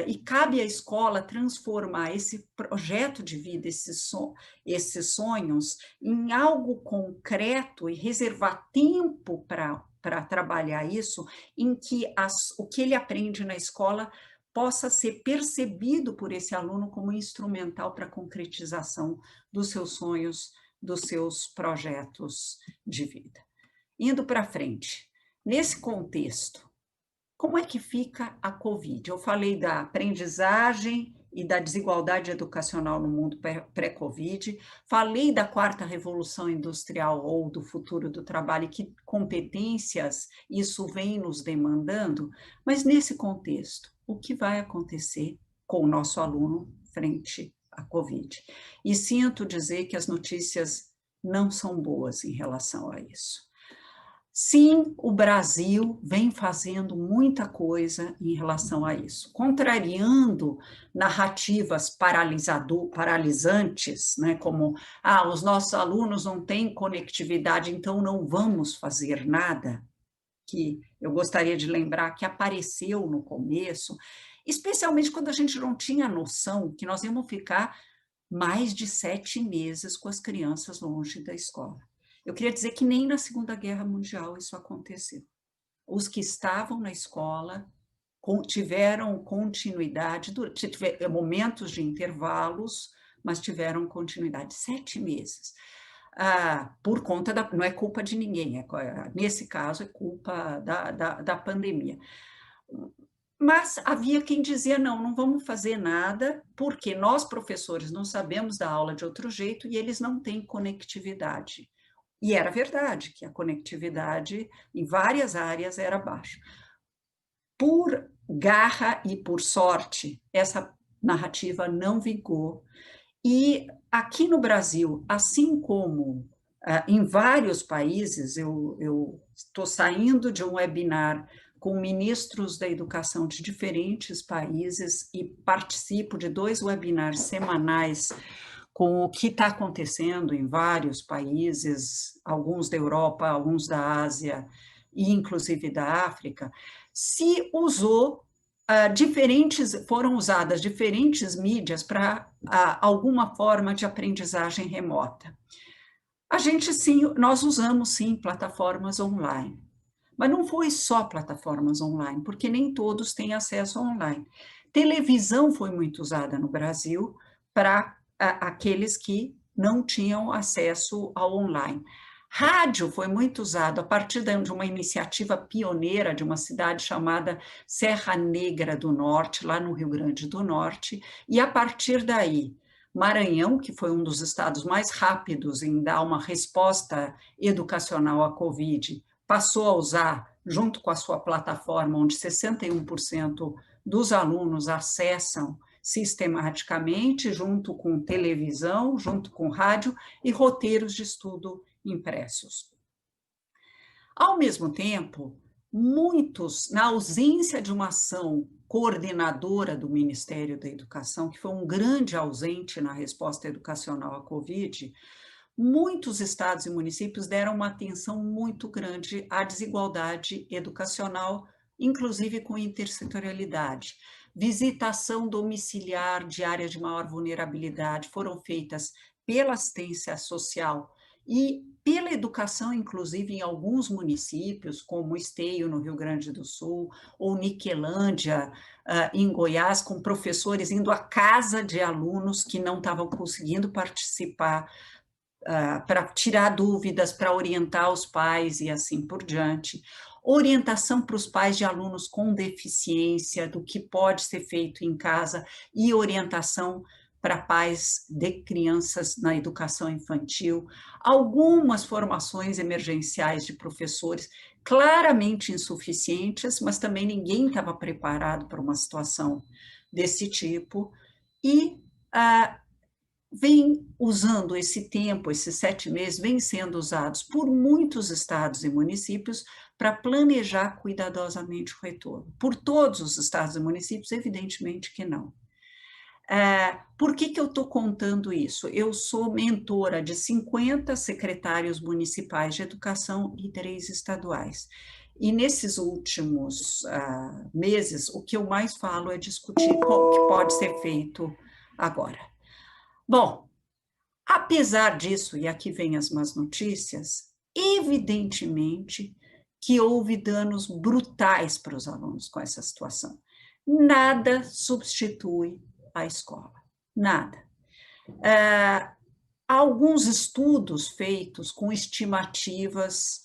e cabe à escola transformar esse projeto de vida, esses sonhos, em algo concreto e reservar tempo para trabalhar isso, em que o que ele aprende na escola possa ser percebido por esse aluno como instrumental para a concretização dos seus sonhos, dos seus projetos de vida. Indo para frente, nesse contexto, como é que fica a Covid? Eu falei da aprendizagem e da desigualdade educacional no mundo pré-Covid, falei da quarta revolução industrial ou do futuro do trabalho e que competências isso vem nos demandando, mas nesse contexto, o que vai acontecer com o nosso aluno frente à Covid? E sinto dizer que as notícias não são boas em relação a isso. Sim, o Brasil vem fazendo muita coisa em relação a isso, contrariando narrativas paralisantes, né, como os nossos alunos não têm conectividade, então não vamos fazer nada, que eu gostaria de lembrar que apareceu no começo, especialmente quando a gente não tinha noção que nós íamos ficar mais de 7 meses com as crianças longe da escola. Eu queria dizer que nem na Segunda Guerra Mundial isso aconteceu. Os que estavam na escola tiveram continuidade, tiveram momentos de intervalos, mas tiveram continuidade, 7 meses. Por conta não é culpa de ninguém, nesse caso é culpa da pandemia. Mas havia quem dizia, não vamos fazer nada, porque nós, professores, não sabemos dar aula de outro jeito e eles não têm conectividade. E era verdade que a conectividade em várias áreas era baixa. Por garra e por sorte, essa narrativa não vingou. E aqui no Brasil, assim como em vários países, eu estou saindo de um webinar com ministros da educação de diferentes países e participo de 2 webinars semanais com o que está acontecendo em vários países, alguns da Europa, alguns da Ásia e inclusive da África, foram usadas diferentes mídias para alguma forma de aprendizagem remota. Nós usamos sim plataformas online, mas não foi só plataformas online, porque nem todos têm acesso online. Televisão foi muito usada no Brasil para aqueles que não tinham acesso ao online. Rádio foi muito usado a partir de uma iniciativa pioneira de uma cidade chamada Serra Negra do Norte, lá no Rio Grande do Norte, e a partir daí, Maranhão, que foi um dos estados mais rápidos em dar uma resposta educacional à Covid, passou a usar, junto com a sua plataforma, onde 61% dos alunos acessam sistematicamente, junto com televisão, junto com rádio e roteiros de estudo impressos. Ao mesmo tempo, muitos, na ausência de uma ação coordenadora do Ministério da Educação, que foi um grande ausente na resposta educacional à Covid, muitos estados e municípios deram uma atenção muito grande à desigualdade educacional, inclusive com intersetorialidade. Visitação domiciliar de áreas de maior vulnerabilidade foram feitas pela assistência social e pela educação, inclusive em alguns municípios, como Esteio, no Rio Grande do Sul, ou Niquelândia, em Goiás, com professores indo à casa de alunos que não estavam conseguindo participar, para tirar dúvidas, para orientar os pais e assim por diante. Orientação para os pais de alunos com deficiência, do que pode ser feito em casa, e orientação para pais de crianças na educação infantil, algumas formações emergenciais de professores, claramente insuficientes, mas também ninguém estava preparado para uma situação desse tipo, e vem usando esse tempo, esses 7 meses, vem sendo usados por muitos estados e municípios para planejar cuidadosamente o retorno. Por todos os estados e municípios, evidentemente que não. Por que eu estou contando isso? Eu sou mentora de 50 secretários municipais de educação e 3 estaduais. E nesses últimos meses, o que eu mais falo é discutir como que pode ser feito agora. Bom, apesar disso, e aqui vem as más notícias, evidentemente que houve danos brutais para os alunos com essa situação. Nada substitui a escola, nada. Há alguns estudos feitos com estimativas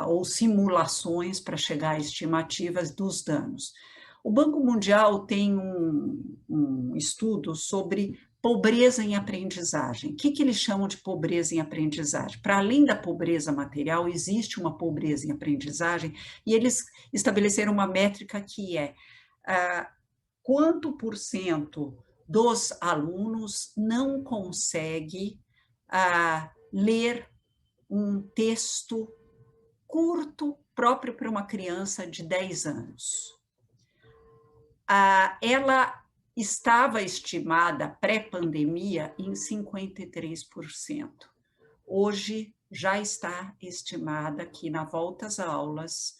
ou simulações para chegar a estimativas dos danos. O Banco Mundial tem um estudo sobre pobreza em aprendizagem. O que eles chamam de pobreza em aprendizagem? Para além da pobreza material, existe uma pobreza em aprendizagem, e eles estabeleceram uma métrica que é quanto por cento dos alunos não consegue ler um texto curto próprio para uma criança de 10 anos. Ela estava estimada pré-pandemia em 53%. Hoje já está estimada que na volta às aulas,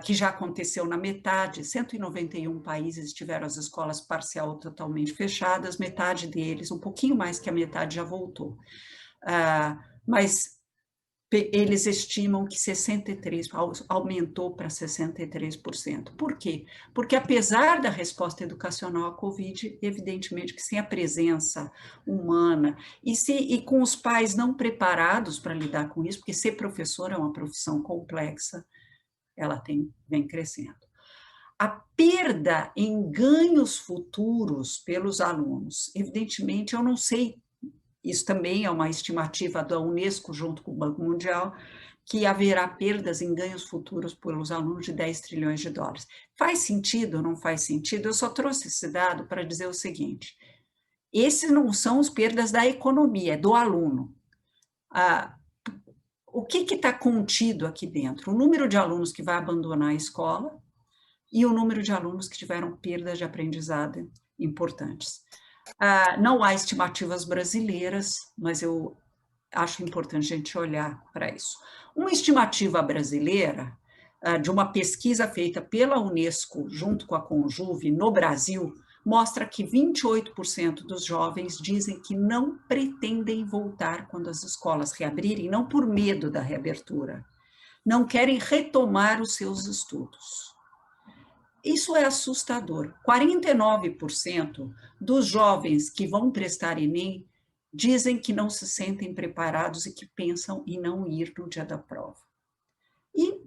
que já aconteceu na metade, 191 países tiveram as escolas parcial ou totalmente fechadas, metade deles, um pouquinho mais que a metade já voltou. Mas eles estimam que 63%, aumentou para 63%. Por quê? Porque apesar da resposta educacional à Covid, evidentemente que sem a presença humana e com os pais não preparados para lidar com isso, porque ser professor é uma profissão complexa, ela vem crescendo. A perda em ganhos futuros pelos alunos, evidentemente, eu não sei, isso também é uma estimativa da Unesco junto com o Banco Mundial, que haverá perdas em ganhos futuros pelos alunos de 10 trilhões de dólares. Faz sentido ou não faz sentido? Eu só trouxe esse dado para dizer o seguinte, esses não são as perdas da economia, é do aluno. O que está contido aqui dentro? O número de alunos que vai abandonar a escola e o número de alunos que tiveram perdas de aprendizado importantes. Não há estimativas brasileiras, mas eu acho importante a gente olhar para isso. Uma estimativa brasileira, de uma pesquisa feita pela Unesco, junto com a Conjuve, no Brasil, mostra que 28% dos jovens dizem que não pretendem voltar quando as escolas reabrirem, não por medo da reabertura, não querem retomar os seus estudos. Isso é assustador. 49% dos jovens que vão prestar Enem dizem que não se sentem preparados e que pensam em não ir no dia da prova. E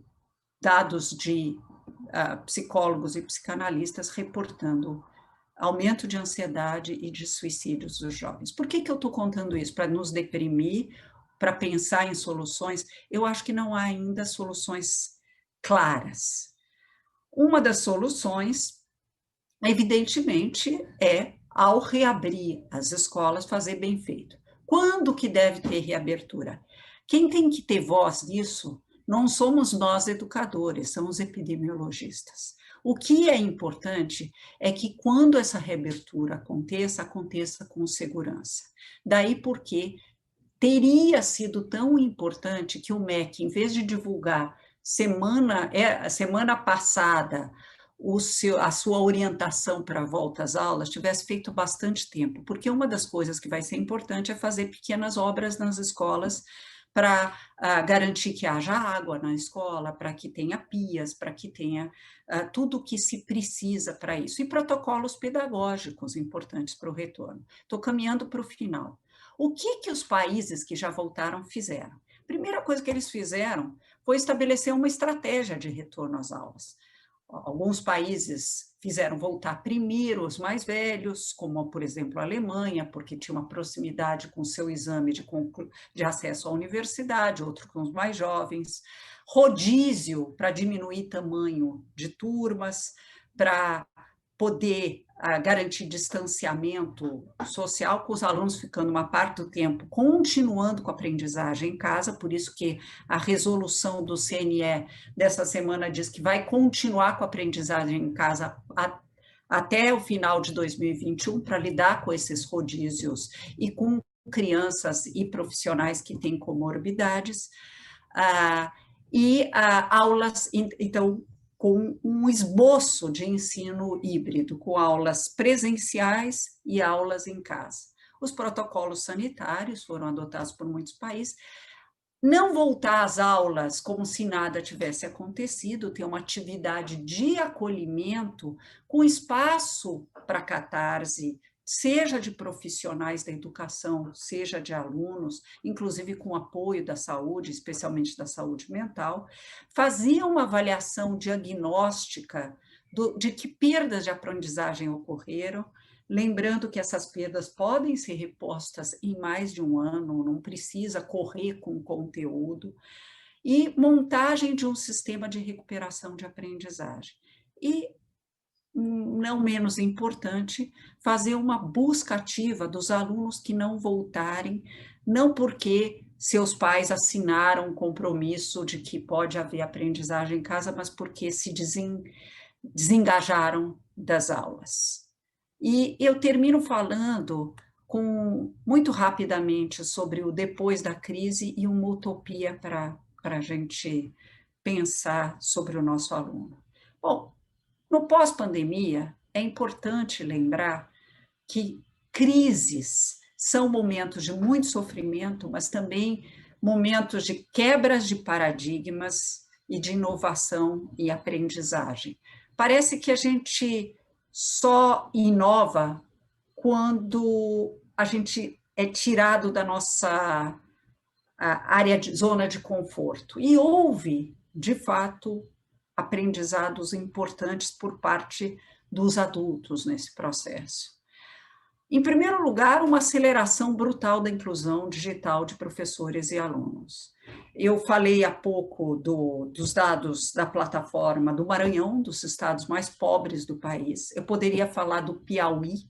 dados de psicólogos e psicanalistas reportando aumento de ansiedade e de suicídios dos jovens. Por que eu estou contando isso? Para nos deprimir, para pensar em soluções? Eu acho que não há ainda soluções claras. Uma das soluções, evidentemente, é, ao reabrir as escolas, fazer bem feito. Quando que deve ter reabertura? Quem tem que ter voz nisso não somos nós educadores, são os epidemiologistas. O que é importante é que quando essa reabertura aconteça com segurança. Daí porque teria sido tão importante que o MEC, em vez de divulgar semana passada a sua orientação para a volta às aulas, tivesse feito bastante tempo, porque uma das coisas que vai ser importante é fazer pequenas obras nas escolas para garantir que haja água na escola, para que tenha pias, para que tenha tudo o que se precisa para isso, e protocolos pedagógicos importantes para o retorno. Estou caminhando para o final. O que os países que já voltaram fizeram? A primeira coisa que eles fizeram foi estabelecer uma estratégia de retorno às aulas. alguns países fizeram voltar primeiro os mais velhos, como, por exemplo, a Alemanha, porque tinha uma proximidade com o seu exame de acesso à universidade, outro com os mais jovens. Rodízio para diminuir tamanho de turmas, para poder garantir distanciamento social, com os alunos ficando uma parte do tempo continuando com a aprendizagem em casa, por isso que a resolução do CNE dessa semana diz que vai continuar com a aprendizagem em casa até o final de 2021, para lidar com esses rodízios e com crianças e profissionais que têm comorbidades, aulas, então, com um esboço de ensino híbrido, com aulas presenciais e aulas em casa. Os protocolos sanitários foram adotados por muitos países. Não voltar às aulas como se nada tivesse acontecido, ter uma atividade de acolhimento com espaço para catarse, seja de profissionais da educação, seja de alunos, inclusive com apoio da saúde, especialmente da saúde mental, fazia uma avaliação diagnóstica de que perdas de aprendizagem ocorreram, lembrando que essas perdas podem ser repostas em mais de um ano, não precisa correr com o conteúdo, e montagem de um sistema de recuperação de aprendizagem. E, não menos importante, fazer uma busca ativa dos alunos que não voltarem, não porque seus pais assinaram um compromisso de que pode haver aprendizagem em casa, mas porque se desengajaram das aulas. E eu termino falando muito rapidamente sobre o depois da crise e uma utopia para a gente pensar sobre o nosso aluno. Bom, no pós-pandemia, é importante lembrar que crises são momentos de muito sofrimento, mas também momentos de quebras de paradigmas e de inovação e aprendizagem. Parece que a gente só inova quando a gente é tirado da nossa zona de conforto. E houve, de fato, aprendizados importantes por parte dos adultos nesse processo. Em primeiro lugar, uma aceleração brutal da inclusão digital de professores e alunos. Eu falei há pouco dos dados da plataforma do Maranhão, dos estados mais pobres do país. Eu poderia falar do Piauí.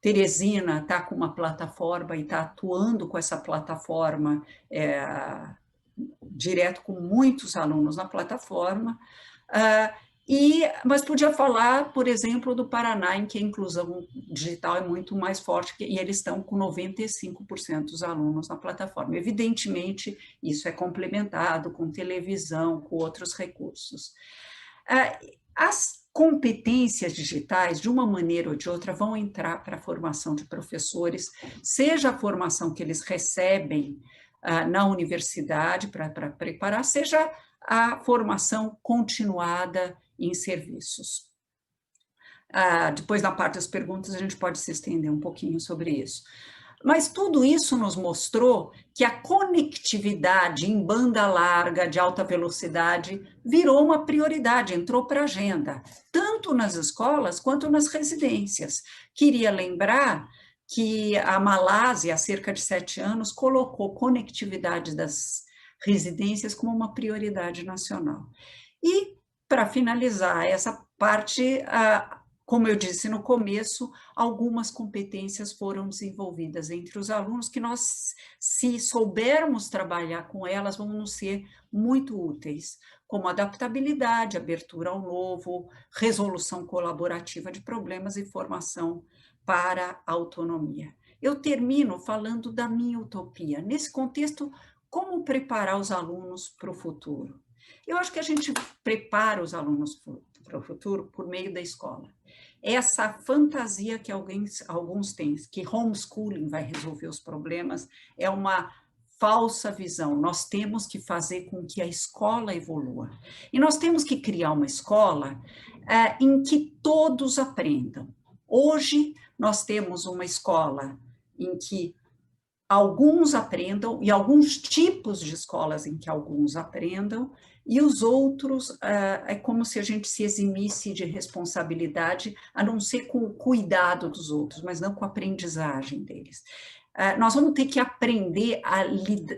Teresina está com uma plataforma e está atuando com essa plataforma direto com muitos alunos na plataforma, mas podia falar, por exemplo, do Paraná, em que a inclusão digital é muito mais forte, e eles estão com 95% dos alunos na plataforma. Evidentemente, isso é complementado com televisão, com outros recursos. As competências digitais, de uma maneira ou de outra, vão entrar para a formação de professores, seja a formação que eles recebem na universidade para preparar, seja a formação continuada em serviços. Depois, na parte das perguntas, a gente pode se estender um pouquinho sobre isso. Mas tudo isso nos mostrou que a conectividade em banda larga, de alta velocidade, virou uma prioridade, entrou para a agenda, tanto nas escolas quanto nas residências. Queria lembrar que a Malásia, há cerca de 7 anos, colocou conectividade das residências como uma prioridade nacional. E, para finalizar essa parte, como eu disse no começo, algumas competências foram desenvolvidas entre os alunos que nós, se soubermos trabalhar com elas, vão nos ser muito úteis, como adaptabilidade, abertura ao novo, resolução colaborativa de problemas e formação para a autonomia. Eu termino falando da minha utopia. Nesse contexto, como preparar os alunos para o futuro? Eu acho que a gente prepara os alunos para o futuro por meio da escola. Essa fantasia que alguns têm, que homeschooling vai resolver os problemas, é uma falsa visão. Nós temos que fazer com que a escola evolua. E nós temos que criar uma escola em que todos aprendam. Hoje, nós temos uma escola em que alguns aprendam, e alguns tipos de escolas em que alguns aprendam, e os outros é como se a gente se eximisse de responsabilidade, a não ser com o cuidado dos outros, mas não com a aprendizagem deles. Nós vamos ter que aprender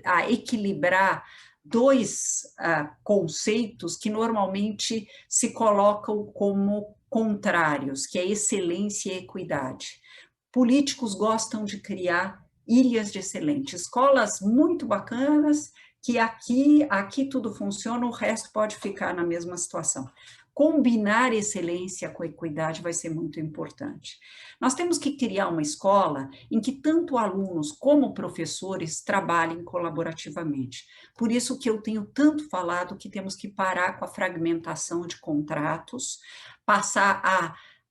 a equilibrar dois conceitos que normalmente se colocam como contrários, que é excelência e equidade. Políticos gostam de criar ilhas de excelente, escolas muito bacanas, que aqui tudo funciona, o resto pode ficar na mesma situação. Combinar excelência com equidade vai ser muito importante. Nós temos que criar uma escola em que tanto alunos como professores trabalhem colaborativamente. Por isso que eu tenho tanto falado que temos que parar com a fragmentação de contratos, passar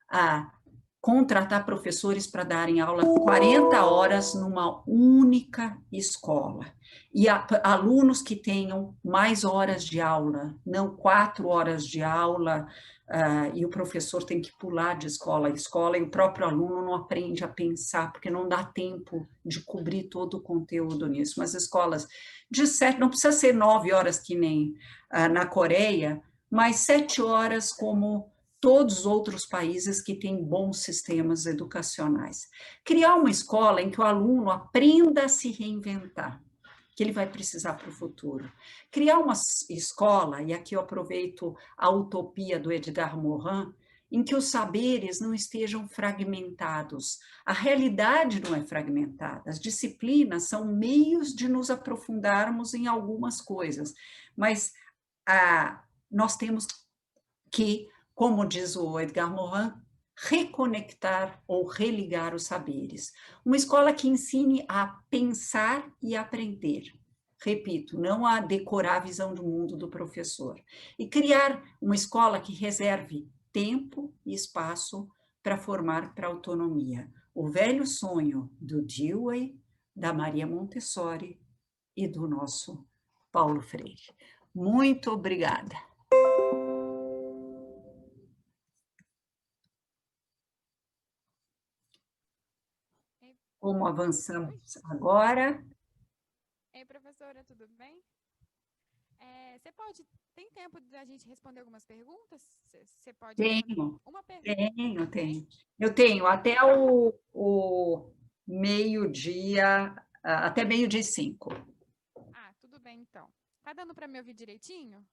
a contratar professores para darem aula 40 horas numa única escola. E alunos que tenham mais horas de aula, não 4 horas de aula, e o professor tem que pular de escola a escola, e o próprio aluno não aprende a pensar, porque não dá tempo de cobrir todo o conteúdo nisso. Mas escolas de 7, não precisa ser 9 horas que nem na Coreia, mas 7 horas como todos os outros países que têm bons sistemas educacionais. Criar uma escola em que o aluno aprenda a se reinventar, que ele vai precisar para o futuro. Criar uma escola, e aqui eu aproveito a utopia do Edgar Morin, em que os saberes não estejam fragmentados. A realidade não é fragmentada, as disciplinas são meios de nos aprofundarmos em algumas coisas, mas nós temos que, como diz o Edgar Morin, reconectar ou religar os saberes. Uma escola que ensine a pensar e aprender. Repito, não a decorar a visão do mundo do professor. E criar uma escola que reserve tempo e espaço para formar para a autonomia. O velho sonho do Dewey, da Maria Montessori e do nosso Paulo Freire. Muito obrigada. Como avançamos agora? Ei, professora, tudo bem? Tem tempo da gente responder algumas perguntas? Você pode responder uma pergunta? Tenho. Eu tenho até o meio-dia, até meio-dia e 5. Ah, tudo bem então. Tá dando para me ouvir direitinho?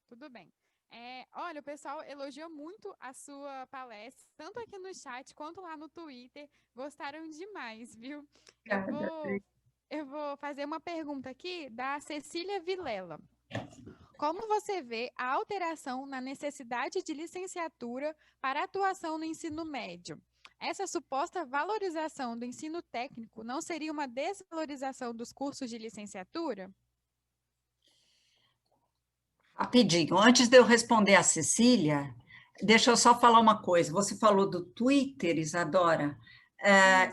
Tudo bem. Olha, o pessoal elogiou muito a sua palestra, tanto aqui no chat quanto lá no Twitter. Gostaram demais, viu? Eu vou fazer uma pergunta aqui da Cecília Vilela. Como você vê a alteração na necessidade de licenciatura para atuação no ensino médio? Essa suposta valorização do ensino técnico não seria uma desvalorização dos cursos de licenciatura? Rapidinho, antes de eu responder a Cecília, deixa eu só falar uma coisa. Você falou do Twitter, Isadora.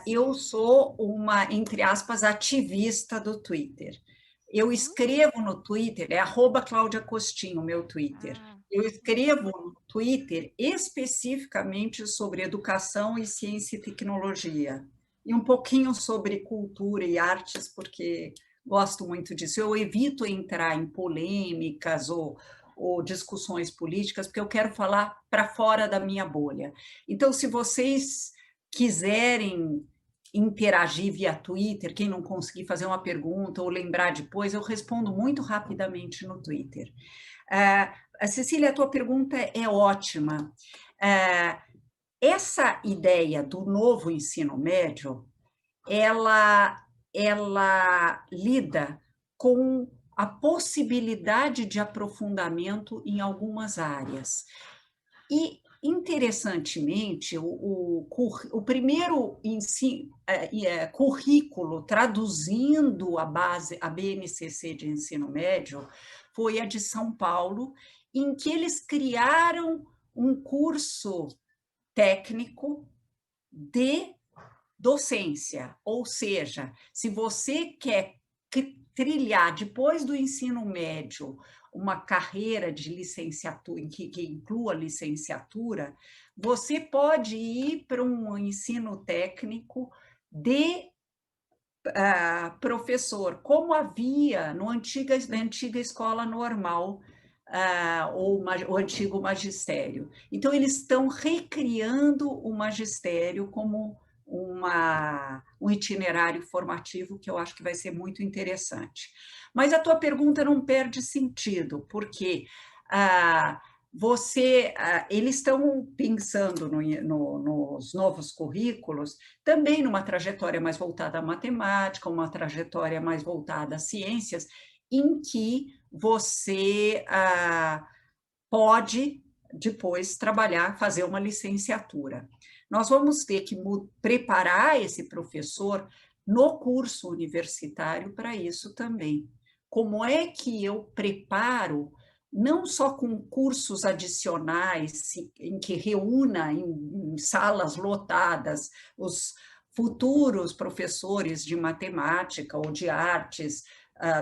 Eu sou uma, entre aspas, ativista do Twitter. Eu escrevo no Twitter, é @Cláudia Costinho, meu Twitter. Eu escrevo no Twitter especificamente sobre educação e ciência e tecnologia. E um pouquinho sobre cultura e artes, porque gosto muito disso. Eu evito entrar em polêmicas ou discussões políticas, porque eu quero falar para fora da minha bolha. Então, se vocês quiserem interagir via Twitter, quem não conseguir fazer uma pergunta ou lembrar depois, eu respondo muito rapidamente no Twitter. Cecília, a tua pergunta é ótima. Essa ideia do novo ensino médio, ela lida com a possibilidade de aprofundamento em algumas áreas. E, interessantemente, o primeiro currículo traduzindo a BNCC de ensino médio foi a de São Paulo, em que eles criaram um curso técnico de docência, ou seja, se você quer trilhar depois do ensino médio uma carreira de licenciatura que inclua licenciatura, você pode ir para um ensino técnico de professor, como havia na antiga escola normal, ou o antigo magistério. Então, eles estão recriando o magistério como um itinerário formativo que eu acho que vai ser muito interessante. Mas a tua pergunta não perde sentido, porque eles estão pensando nos novos currículos também numa trajetória mais voltada à matemática, uma trajetória mais voltada às ciências, em que você pode depois trabalhar, fazer uma licenciatura. Nós vamos ter que preparar esse professor no curso universitário para isso também. Como é que eu preparo, não só com cursos adicionais, em que reúna em salas lotadas os futuros professores de matemática ou de artes,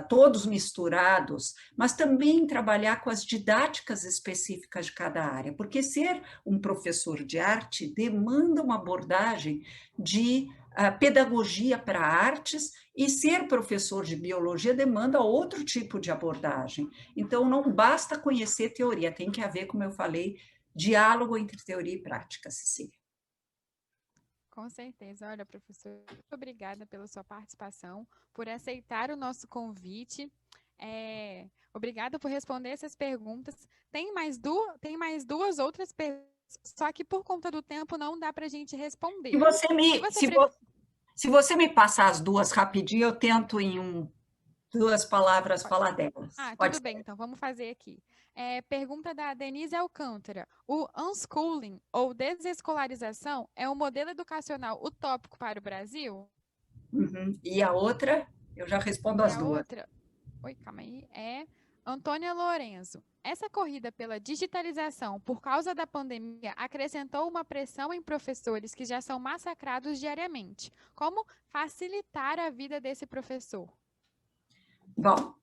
todos misturados, mas também trabalhar com as didáticas específicas de cada área, porque ser um professor de arte demanda uma abordagem de pedagogia para artes, e ser professor de biologia demanda outro tipo de abordagem. Então, não basta conhecer teoria, tem que haver, como eu falei, diálogo entre teoria e prática, Cecília. Com certeza. Olha, professor, muito obrigada pela sua participação, por aceitar o nosso convite. Obrigada por responder essas perguntas. Tem mais duas outras perguntas, só que por conta do tempo não dá para a gente responder. Se você me passar as duas rapidinho, eu tento em duas palavras falar delas. Tudo bem, então vamos fazer aqui. Pergunta da Denise Alcântara. O unschooling, ou desescolarização, é um modelo educacional utópico para o Brasil? Uhum. E a outra, eu já respondo as duas. Oi, calma aí. Antônia Lorenzo. Essa corrida pela digitalização por causa da pandemia acrescentou uma pressão em professores que já são massacrados diariamente. Como facilitar a vida desse professor? Bom,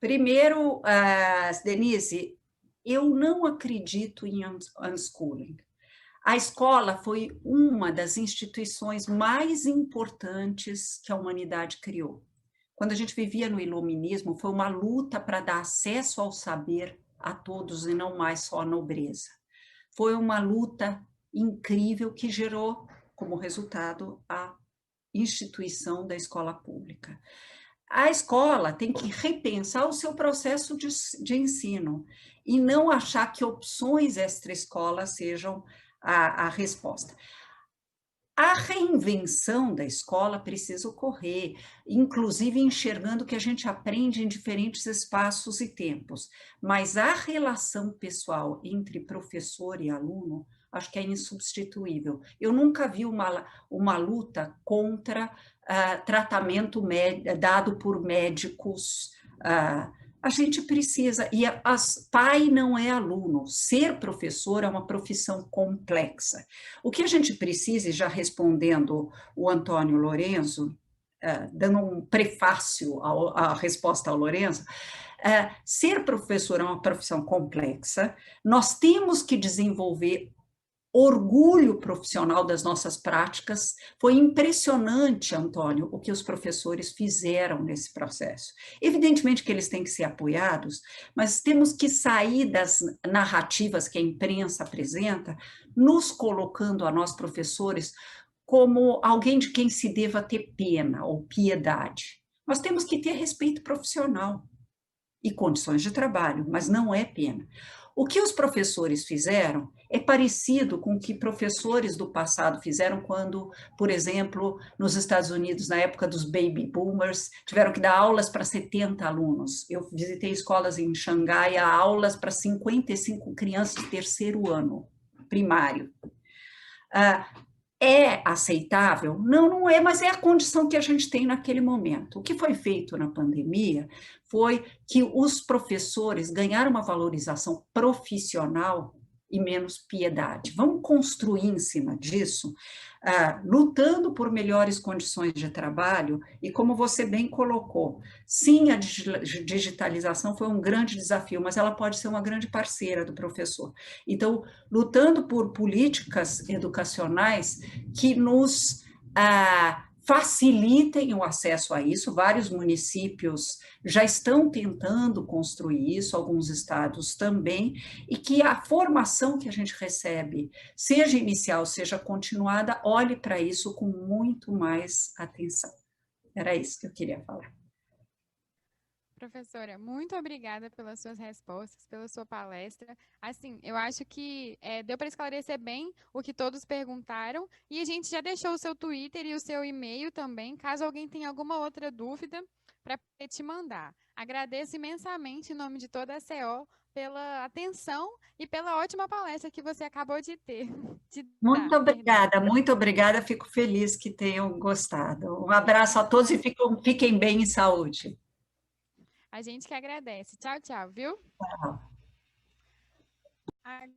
primeiro, Denise, eu não acredito em unschooling. A escola foi uma das instituições mais importantes que a humanidade criou. Quando a gente vivia no iluminismo, foi uma luta para dar acesso ao saber a todos e não mais só a nobreza. Foi uma luta incrível que gerou, como resultado, a instituição da escola pública. A escola tem que repensar o seu processo de ensino e não achar que opções extra-escola sejam a resposta. A reinvenção da escola precisa ocorrer, inclusive enxergando o que a gente aprende em diferentes espaços e tempos, mas a relação pessoal entre professor e aluno, acho que é insubstituível. Eu nunca vi uma luta contra tratamento dado por médicos. A gente precisa, e pai não é aluno, ser professor é uma profissão complexa. O que a gente precisa, e já respondendo o Antônio Lorenzo, dando um prefácio à resposta ao Lorenzo, ser professor é uma profissão complexa, nós temos que desenvolver orgulho profissional das nossas práticas. Foi impressionante, Antônio, o que os professores fizeram nesse processo. Evidentemente que eles têm que ser apoiados, mas temos que sair das narrativas que a imprensa apresenta, nos colocando a nós, professores, como alguém de quem se deva ter pena ou piedade. Nós temos que ter respeito profissional e condições de trabalho, mas não é pena. O que os professores fizeram é parecido com o que professores do passado fizeram quando, por exemplo, nos Estados Unidos, na época dos baby boomers, tiveram que dar aulas para 70 alunos. Eu visitei escolas em Xangai, aulas para 55 crianças de terceiro ano, primário. É aceitável? Não, não é, mas é a condição que a gente tem naquele momento. O que foi feito na pandemia foi que os professores ganharam uma valorização profissional e menos piedade. Vamos construir em cima disso, lutando por melhores condições de trabalho, e como você bem colocou, sim, a digitalização foi um grande desafio, mas ela pode ser uma grande parceira do professor. Então, lutando por políticas educacionais que nos facilitem o acesso a isso. Vários municípios já estão tentando construir isso, alguns estados também, e que a formação que a gente recebe, seja inicial, seja continuada, olhe para isso com muito mais atenção. Era isso que eu queria falar. Professora, muito obrigada pelas suas respostas, pela sua palestra. Assim, eu acho que deu para esclarecer bem o que todos perguntaram e a gente já deixou o seu Twitter e o seu e-mail também, caso alguém tenha alguma outra dúvida, para te mandar. Agradeço imensamente em nome de toda a CO pela atenção e pela ótima palestra que você acabou de ter, de dar, perdão. Muito obrigada, fico feliz que tenham gostado. Um abraço a todos e fiquem bem em saúde. A gente que agradece. Tchau, tchau, viu? Tchau.